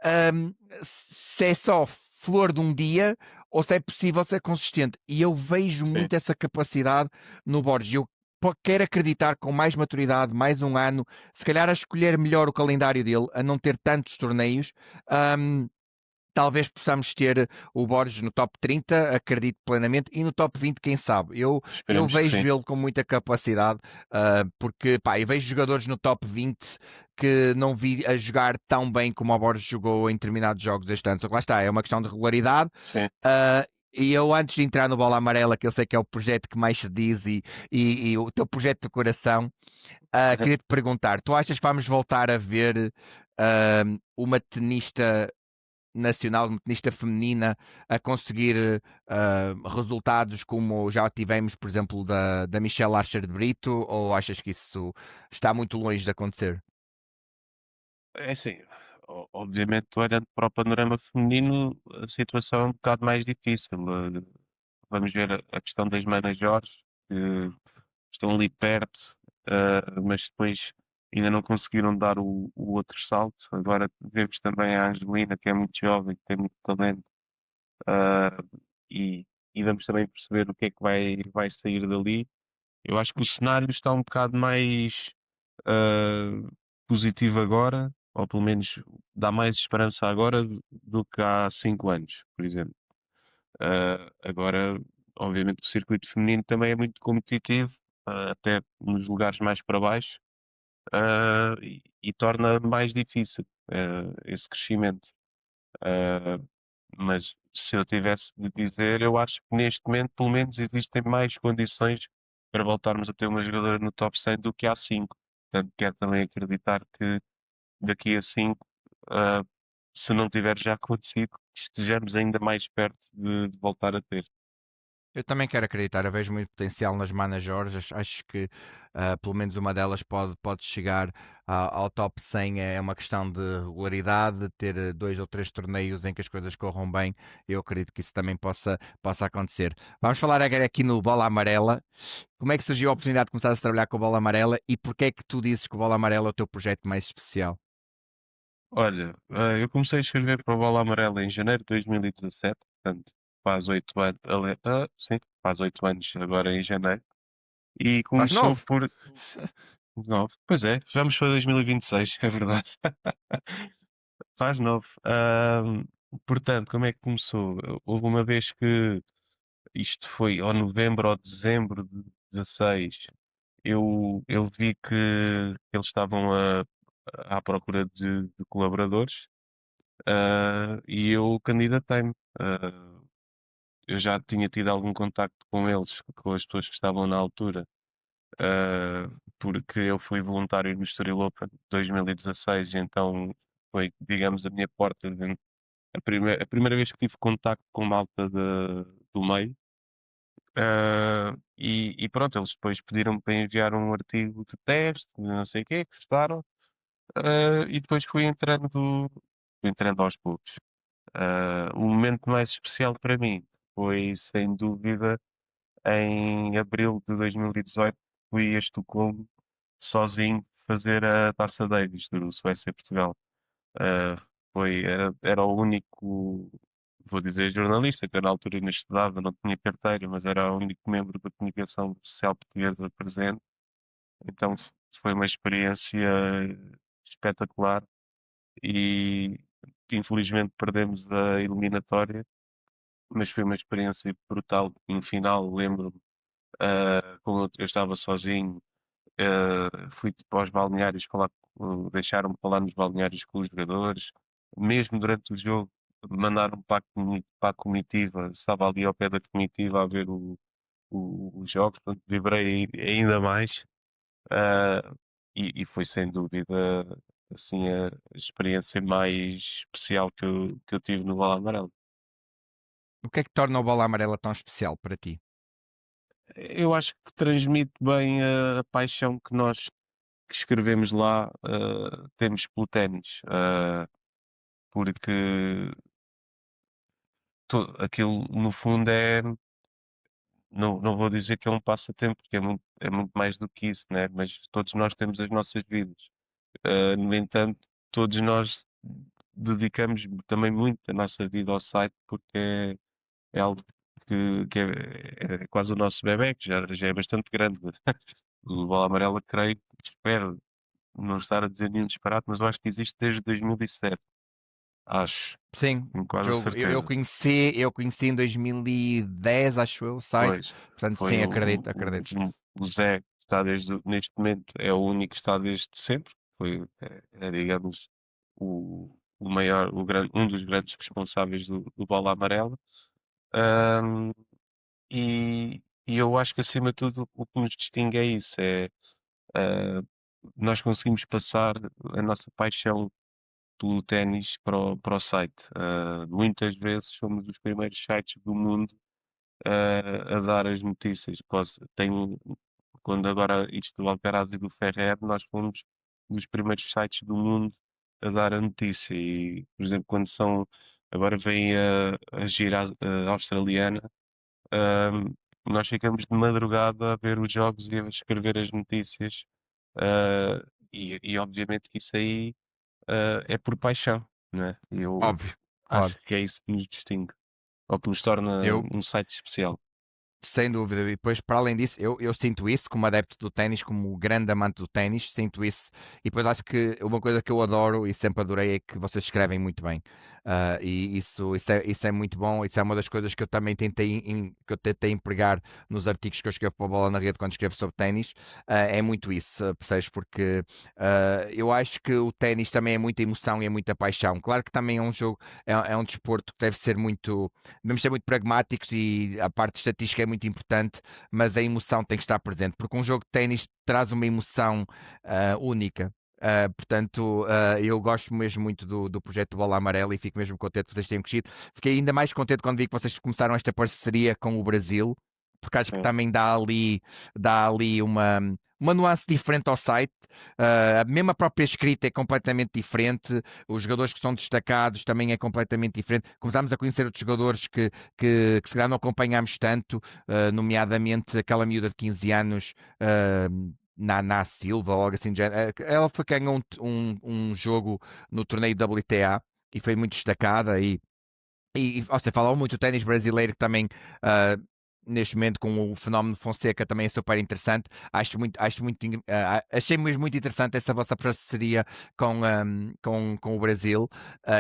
ahm, se é só flor de um dia ou se é possível ser consistente. E eu vejo sim. muito essa capacidade no Borges. Eu quero acreditar com mais maturidade, mais um ano, se calhar a escolher melhor o calendário dele, a não ter tantos torneios. ahm, Talvez possamos ter o Borges no top 30, acredito plenamente, e no top 20, quem sabe. Eu Esperemos que sim. vejo ele com muita capacidade, porque pá, eu vejo jogadores no top 20 que não vi a jogar tão bem como o Borges jogou em determinados jogos este ano. Só que lá está, é uma questão de regularidade. Sim. E eu, antes de entrar no Bola Amarela, que eu sei que é o projeto que mais se diz e o teu projeto de coração, queria-te perguntar: tu achas que vamos voltar a ver uma tenista nacional, uma tenista feminina, a conseguir resultados como já tivemos, por exemplo, da Michelle Archer de Brito, ou achas que isso está muito longe de acontecer? É assim, obviamente, olhando para o panorama feminino, a situação é um bocado mais difícil. Vamos ver a questão das manajores, que estão ali perto, mas depois ainda não conseguiram dar o outro salto. Agora vemos também a Angelina, que é muito jovem, que tem muito talento, ah, e, e vamos também perceber o que é que vai sair dali. Eu acho que o cenário está um bocado mais ah, positivo agora, ou pelo menos dá mais esperança agora do que há 5 anos, por exemplo. Agora, obviamente, o circuito feminino também é muito competitivo, até nos lugares mais para baixo, e torna mais difícil esse crescimento. Ah, mas se eu tivesse de dizer, eu acho que neste momento, pelo menos, existem mais condições para voltarmos a ter uma jogadora no top 100 do que há 5. Portanto, quero também acreditar que daqui a 5, ah, se não tiver já acontecido, estejamos ainda mais perto de voltar a ter. Eu também quero acreditar, eu vejo muito potencial nas managers, acho que pelo menos uma delas pode chegar ao top 100. É uma questão de regularidade, ter dois ou três torneios em que as coisas corram bem. Eu acredito que isso também possa acontecer. Vamos falar agora aqui no Bola Amarela. Como é que surgiu a oportunidade de começar a trabalhar com a Bola Amarela e porquê é que tu dizes que o Bola Amarela é o teu projeto mais especial? Olha, eu comecei a escrever para a Bola Amarela em janeiro de 2017, portanto, faz 8 anos, sim, faz 8 anos agora em janeiro, e Faz começou novo. por. Não, pois é, vamos para 2026, é verdade. Faz 9. Portanto, como é que começou? Houve uma vez que isto foi ou novembro ou dezembro de 16, eu vi que eles estavam à procura de colaboradores, e eu candidatei-me. Eu já tinha tido algum contacto com eles, com as pessoas que estavam na altura, ah, porque eu fui voluntário no Estoril Open 2016, e então foi, digamos, a minha porta a primeira vez que tive contacto com malta do meio. E pronto, eles depois pediram-me para enviar um artigo de teste, não sei o quê, gostaram, e depois fui entrando aos poucos. O momento mais especial para mim foi, sem dúvida, em abril de 2018, fui a Estocolmo sozinho fazer a Taça Davis do Suécia-Portugal. Uh, era o único, vou dizer, jornalista, que eu na altura ainda estudava, não tinha carteira, mas era o único membro da comunicação social portuguesa presente. Então foi uma experiência espetacular e infelizmente perdemos a eliminatória, mas foi uma experiência brutal. No final, lembro-me, como eu estava sozinho, fui tipo, aos balneários falar, deixaram-me falar nos balneários com os jogadores, mesmo durante o jogo, mandaram-me para a comitiva, estava ali ao pé da comitiva a ver os jogos, portanto, vibrei ainda mais. ah, e foi sem dúvida assim a experiência mais especial que eu tive no Bola Amarela. O que é que torna o Bola Amarela tão especial para ti? Eu acho que transmite bem a paixão que nós que escrevemos lá temos pelo ténis, porque aquilo no fundo não vou dizer que é um passatempo, porque é muito mais do que isso, né? Mas todos nós temos as nossas vidas. No entanto, todos nós dedicamos também muito a nossa vida ao site, porque é algo que é quase o nosso bebé, que já é bastante grande. O Bola Amarela, creio, espero não estar a dizer nenhum disparate, mas eu acho que existe desde 2007, acho, Sim, tenho o quase a jogo. Eu certeza. conheci, eu conheci em 2010, acho eu, o site. Pois, Portanto, foi sim, acredito, acredito. o Zé, que está neste momento, é o único que está desde sempre, digamos, o maior, um dos grandes responsáveis do Bola Amarela. Ahm, e eu acho que acima de tudo o que nos distingue é isso, ah, nós conseguimos passar a nossa paixão pelo ténis para o site. Muitas vezes somos os primeiros sites do mundo a dar as notícias. Quando agora isto do Alcaraz e do Ferrer, nós fomos dos primeiros sites do mundo a dar a notícia. E, por exemplo, agora vem a gira australiana, ahm, nós ficamos de madrugada a ver os jogos e a escrever as notícias. E obviamente que isso aí é por paixão, não é? Eu Óbvio, acho óbvio. que é isso que nos distingue, ou que nos torna Eu, um site especial. Sem dúvida, e depois, para além disso, eu sinto isso como adepto do ténis, como grande amante do ténis, sinto isso. E depois acho que uma coisa que eu adoro e sempre adorei é que vocês escrevem muito bem. E isso é muito bom. Isso é uma das coisas que eu também que eu tentei empregar nos artigos que eu escrevo para a Bola na Rede quando escrevo sobre ténis. É muito isso, percebes? Porque eu acho que o ténis também é muita emoção e é muita paixão. Claro que também é um jogo, é um desporto que deve ser muito. Devemos ser muito pragmáticos e a parte estatística é muito importante, mas a emoção tem que estar presente, porque um jogo de ténis traz uma emoção única. Portanto, eu gosto mesmo muito do projeto Bola Amarela e fico mesmo contente que vocês tenham crescido. Fiquei ainda mais contente quando vi que vocês começaram esta parceria com o Brasil, porque acho que Sim. também dá ali uma nuance diferente ao site. Mesmo a própria escrita é completamente diferente, os jogadores que são destacados também é completamente diferente. Começámos a conhecer outros jogadores que se calhar não acompanhámos tanto, nomeadamente aquela miúda de 15 anos, na Silva, ou algo assim do género. Ela foi quem ganhou um jogo no torneio WTA e foi muito destacada. E você falou muito do ténis brasileiro que também, ah, neste momento, com o fenómeno Fonseca, também é super interessante. Achei mesmo muito interessante essa vossa parceria com o Brasil,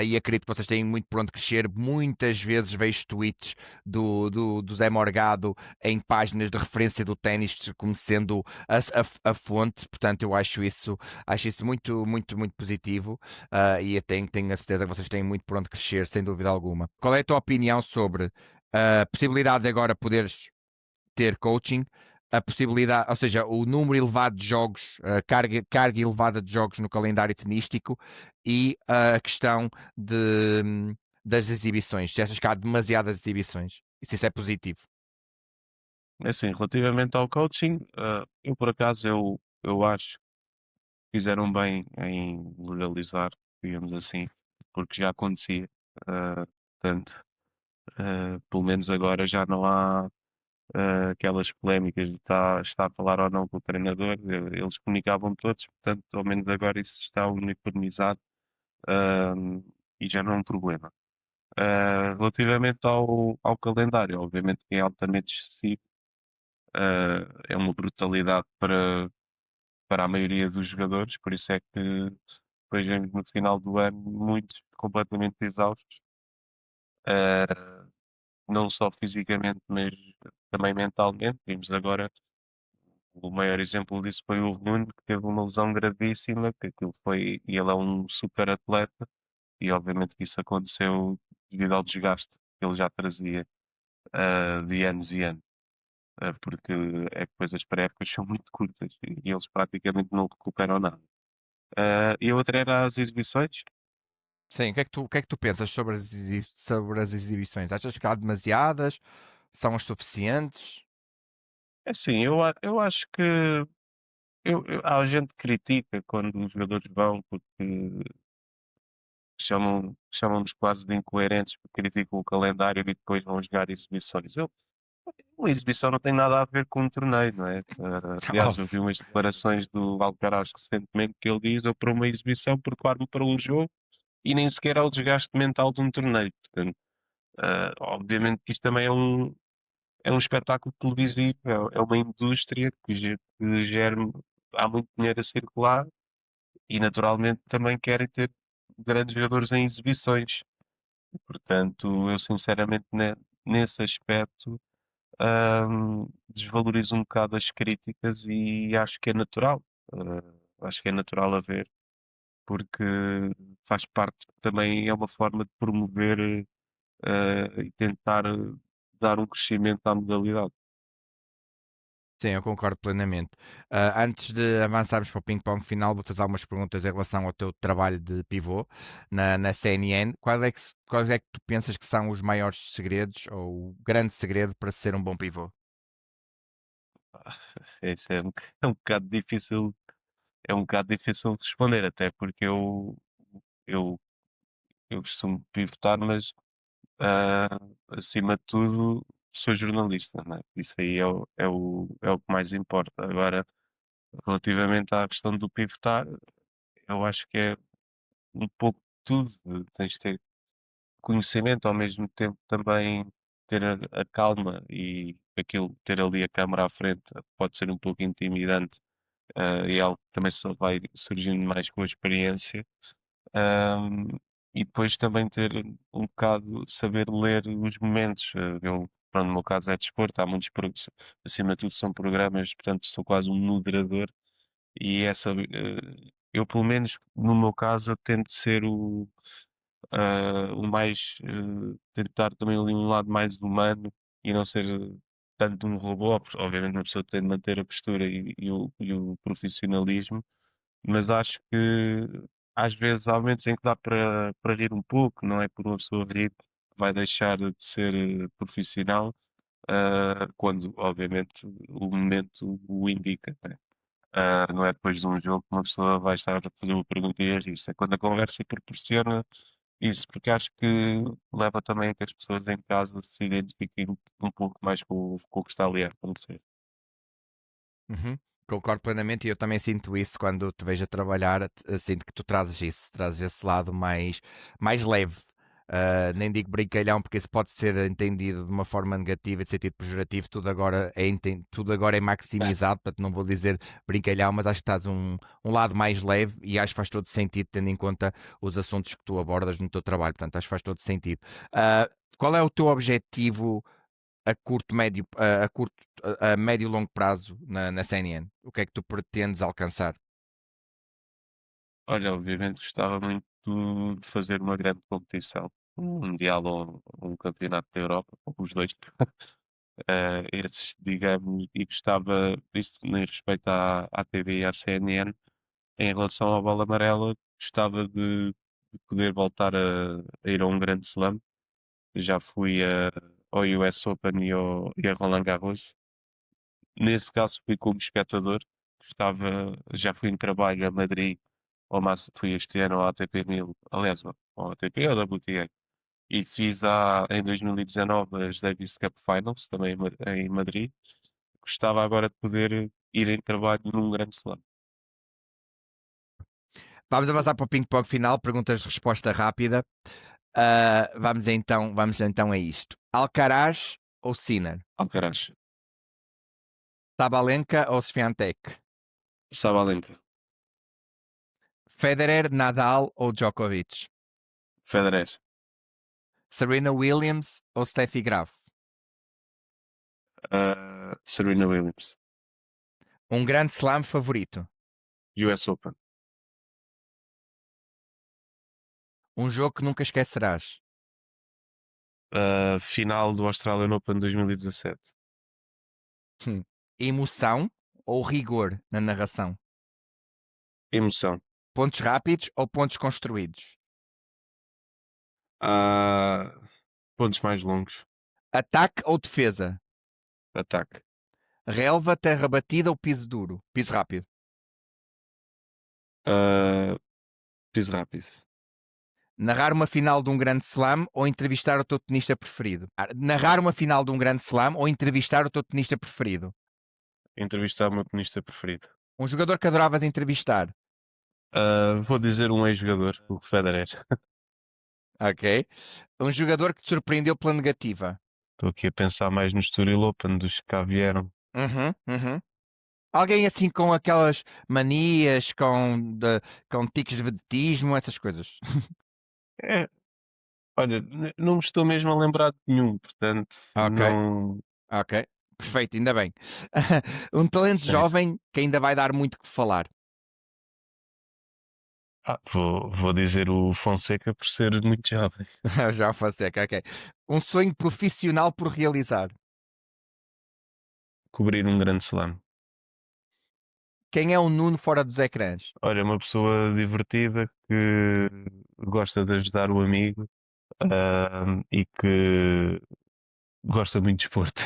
e acredito que vocês têm muito por onde crescer. Muitas vezes vejo tweets do Zé Morgado em páginas de referência do ténis como sendo a fonte, portanto, eu acho isso muito, muito, muito positivo. E eu tenho a certeza que vocês têm muito por onde crescer, sem dúvida alguma. Qual é a tua opinião sobre a possibilidade de agora poderes ter coaching, a possibilidade, ou seja, o número elevado de jogos, a carga elevada de jogos no calendário tenístico e a questão das exibições? Se achas que há demasiadas exibições? E se isso é positivo? É assim, relativamente ao coaching, eu por acaso eu acho que fizeram bem em legalizar, digamos assim, porque já acontecia. Portanto, pelo menos agora já não há aquelas polémicas de está a falar ou não com o treinador. Eles comunicavam todos, portanto, ao menos agora isso está uniformizado, ah, e já não é um problema. Relativamente ao calendário, obviamente que é altamente excessivo, é uma brutalidade para a maioria dos jogadores, por isso é que depois vemos no final do ano muitos completamente exaustos, ah, não só fisicamente, mas também mentalmente. Vimos agora o maior exemplo disso foi o Nuno, que teve uma lesão gravíssima, que aquilo foi, e ele é um super atleta, e obviamente que isso aconteceu devido ao desgaste que ele já trazia de anos e anos. Porque é que depois as pré-épocas são muito curtas e eles praticamente não recuperam nada. E a outra era as exibições. Sim, o que é que tu pensas sobre as exibições? Achas que há demasiadas? São as suficientes? É assim, eu acho que há gente que critica quando os jogadores vão porque chamam-nos quase de incoerentes porque criticam o calendário e depois vão jogar exibições. Uma exibição não tem nada a ver com um torneio, não é? Aliás, eu vi Óbvio. umas declarações do Alcaraz recentemente que ele diz: eu para uma exibição preparo-me para um jogo e nem sequer ao desgaste mental de um torneio. Portanto, obviamente que isto também é um espetáculo televisivo, é uma indústria que gera, há muito dinheiro a circular e naturalmente também querem ter grandes jogadores em exibições. Portanto, eu sinceramente nesse aspecto desvalorizo um bocado as críticas e acho que é natural. Acho que é natural haver, porque faz parte também, é uma forma de promover e tentar dar um crescimento à modalidade. Sim, eu concordo plenamente. Antes de avançarmos para o ping-pong final, vou fazer algumas perguntas em relação ao teu trabalho de pivô na CNN. Qual é que tu pensas que são os maiores segredos ou o grande segredo para ser um bom pivô? Isso é um bocado difícil, é um bocado difícil de responder, até porque eu, eu costumo pivotar, mas ah, acima de tudo sou jornalista, não é? Isso aí é o que mais importa. Agora, relativamente à questão do pivotar, eu acho que é um pouco de tudo. Tens de ter conhecimento, ao mesmo tempo também ter a calma e aquilo, ter ali a câmara à frente pode ser um pouco intimidante, e é algo que também só vai surgindo mais com a experiência. Ahm, e depois também ter um bocado, saber ler os momentos. Pronto, no meu caso é desporto, há muitos, acima de tudo são programas, portanto sou quase um moderador e eu pelo menos no meu caso eu tento ser o mais, tentar também ali um lado mais humano e não ser tanto um robô, porque obviamente uma pessoa tem de manter a postura e o profissionalismo, mas acho que às vezes há momentos em que dá para rir um pouco, não é por uma pessoa rir que vai deixar de ser profissional, quando obviamente o momento o indica, né? Não é depois de um jogo que uma pessoa vai estar a fazer uma pergunta e a rir-se. É quando a conversa proporciona isso, porque acho que leva também a que as pessoas em casa se identifiquem um pouco mais com o que está ali a acontecer. Uhum. Concordo plenamente e eu também sinto isso quando te vejo a trabalhar. Sinto que tu trazes isso, trazes esse lado mais leve. Nem digo brincalhão, porque isso pode ser entendido de uma forma negativa, de sentido pejorativo. Tudo agora é maximizado, portanto, não vou dizer brincalhão, mas acho que estás um lado mais leve e acho que faz todo sentido, tendo em conta os assuntos que tu abordas no teu trabalho. Portanto, acho que faz todo sentido. Ah, qual é o teu objetivo a médio e longo prazo na CNN? O que é que tu pretendes alcançar? Olha, obviamente gostava muito de fazer uma grande competição, um Mundial ou um Campeonato da Europa, ou os dois. Esses, digamos, e gostava disso em respeito à TV e à CNN. Em relação à bola amarela, gostava de poder voltar a ir a um grande slam. Já fui ao US Open e a Roland Garros. Nesse caso fui como espectador. Já fui em trabalho a Madrid, fui este ano ao ATP 1000, aliás, ao ATP ou da WTA, e fiz em 2019 as Davis Cup Finals, também em Madrid. Gostava agora de poder ir em trabalho num grande slam. Vamos avançar para o ping-pong final, perguntas de resposta rápida. Vamos então a isto. Alcaraz ou Sinner? Alcaraz, Sabalenka ou Swiatek? Sabalenka. Federer, Nadal ou Djokovic? Federer. Serena Williams ou Steffi Graf? Serena Williams. Um grande slam favorito? US Open. Um jogo que nunca esquecerás? Final do Australian Open 2017. Emoção ou rigor na narração? Emoção. Pontos rápidos ou pontos construídos? Pontos mais longos. Ataque ou defesa? Ataque. Relva, terra batida ou piso duro? Piso rápido. Piso rápido. Narrar uma final de um grande slam ou entrevistar o teu tenista preferido? Narrar uma final de um grande slam ou entrevistar o teu tenista preferido? Entrevistar o meu tenista preferido. Um jogador que adoravas entrevistar? Vou dizer um ex-jogador, o Federer. Ok. Um jogador que te surpreendeu pela negativa? Estou aqui a pensar mais no Estoril Open dos que cá vieram. Alguém assim com aquelas manias, com tiques de vedetismo, essas coisas. Olha, não me estou mesmo a lembrar de nenhum, portanto, Ok. não. Ok. Perfeito, ainda bem. Um talento Sim. jovem que ainda vai dar muito que falar. Vou dizer o Fonseca por ser muito jovem. Já Fonseca, ok. Um sonho profissional por realizar. Cobrir um grande slam. Quem é o Nuno fora dos ecrãs? Olha, uma pessoa divertida que gosta de ajudar o amigo e que gosta muito de desporto.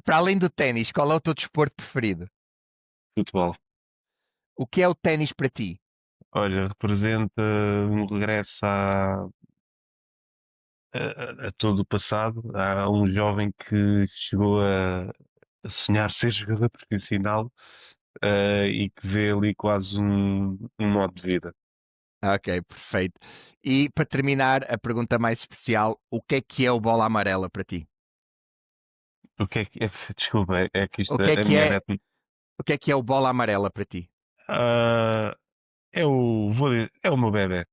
Para além do ténis, qual é o teu desporto preferido? Futebol. O que é o ténis para ti? Olha, representa um regresso a todo o passado. Há um jovem que chegou a sonhar ser jogador profissional e que vê ali quase um modo de vida. Ok, perfeito. E para terminar, a pergunta mais especial: o que é o bola amarela para ti? O que é que desculpa, é que O isto que é a que minha é, net. o que é o bola amarela para ti? É o meu bebé,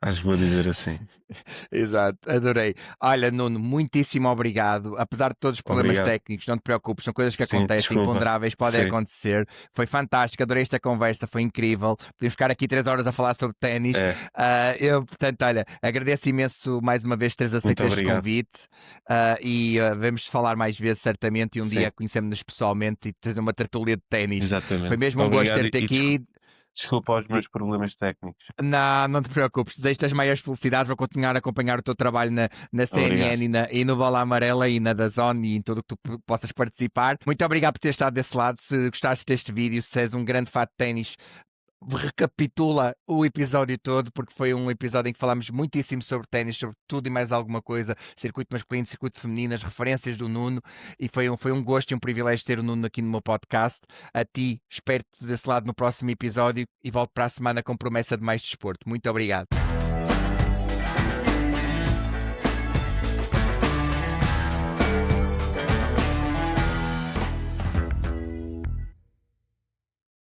acho que vou dizer assim. Exato, adorei. Olha, Nuno, muitíssimo obrigado. Apesar de todos os problemas Obrigado. técnicos, não te preocupes, são coisas que Sim, acontecem, desculpa. imponderáveis, podem Sim. acontecer. Foi fantástico, adorei esta conversa, foi incrível. Podemos ficar aqui 3 horas a falar sobre ténis. Portanto, olha, agradeço imenso mais uma vez teres aceito Muito este obrigado. convite vamos falar mais vezes, certamente, e um Sim. dia conhecemos-nos pessoalmente e ter uma tertúlia de ténis. Exatamente. Foi mesmo um gosto Obrigado ter-te aqui. Desculpa os meus problemas técnicos. Não te preocupes, desejo-te as maiores felicidades. Vou continuar a acompanhar o teu trabalho na CNN e no Bola Amarela e na DAZN e em tudo o que tu possas participar. Muito obrigado por ter estado desse lado. Se gostaste deste vídeo, se és um grande fã de ténis, recapitula o episódio todo, porque foi um episódio em que falámos muitíssimo sobre ténis, sobre tudo e mais alguma coisa, circuito masculino, circuito feminino, as referências do Nuno, e foi um gosto e um privilégio ter o Nuno aqui no meu podcast. A ti, espero-te desse lado no próximo episódio e volto para a semana com promessa de mais desporto. Muito obrigado.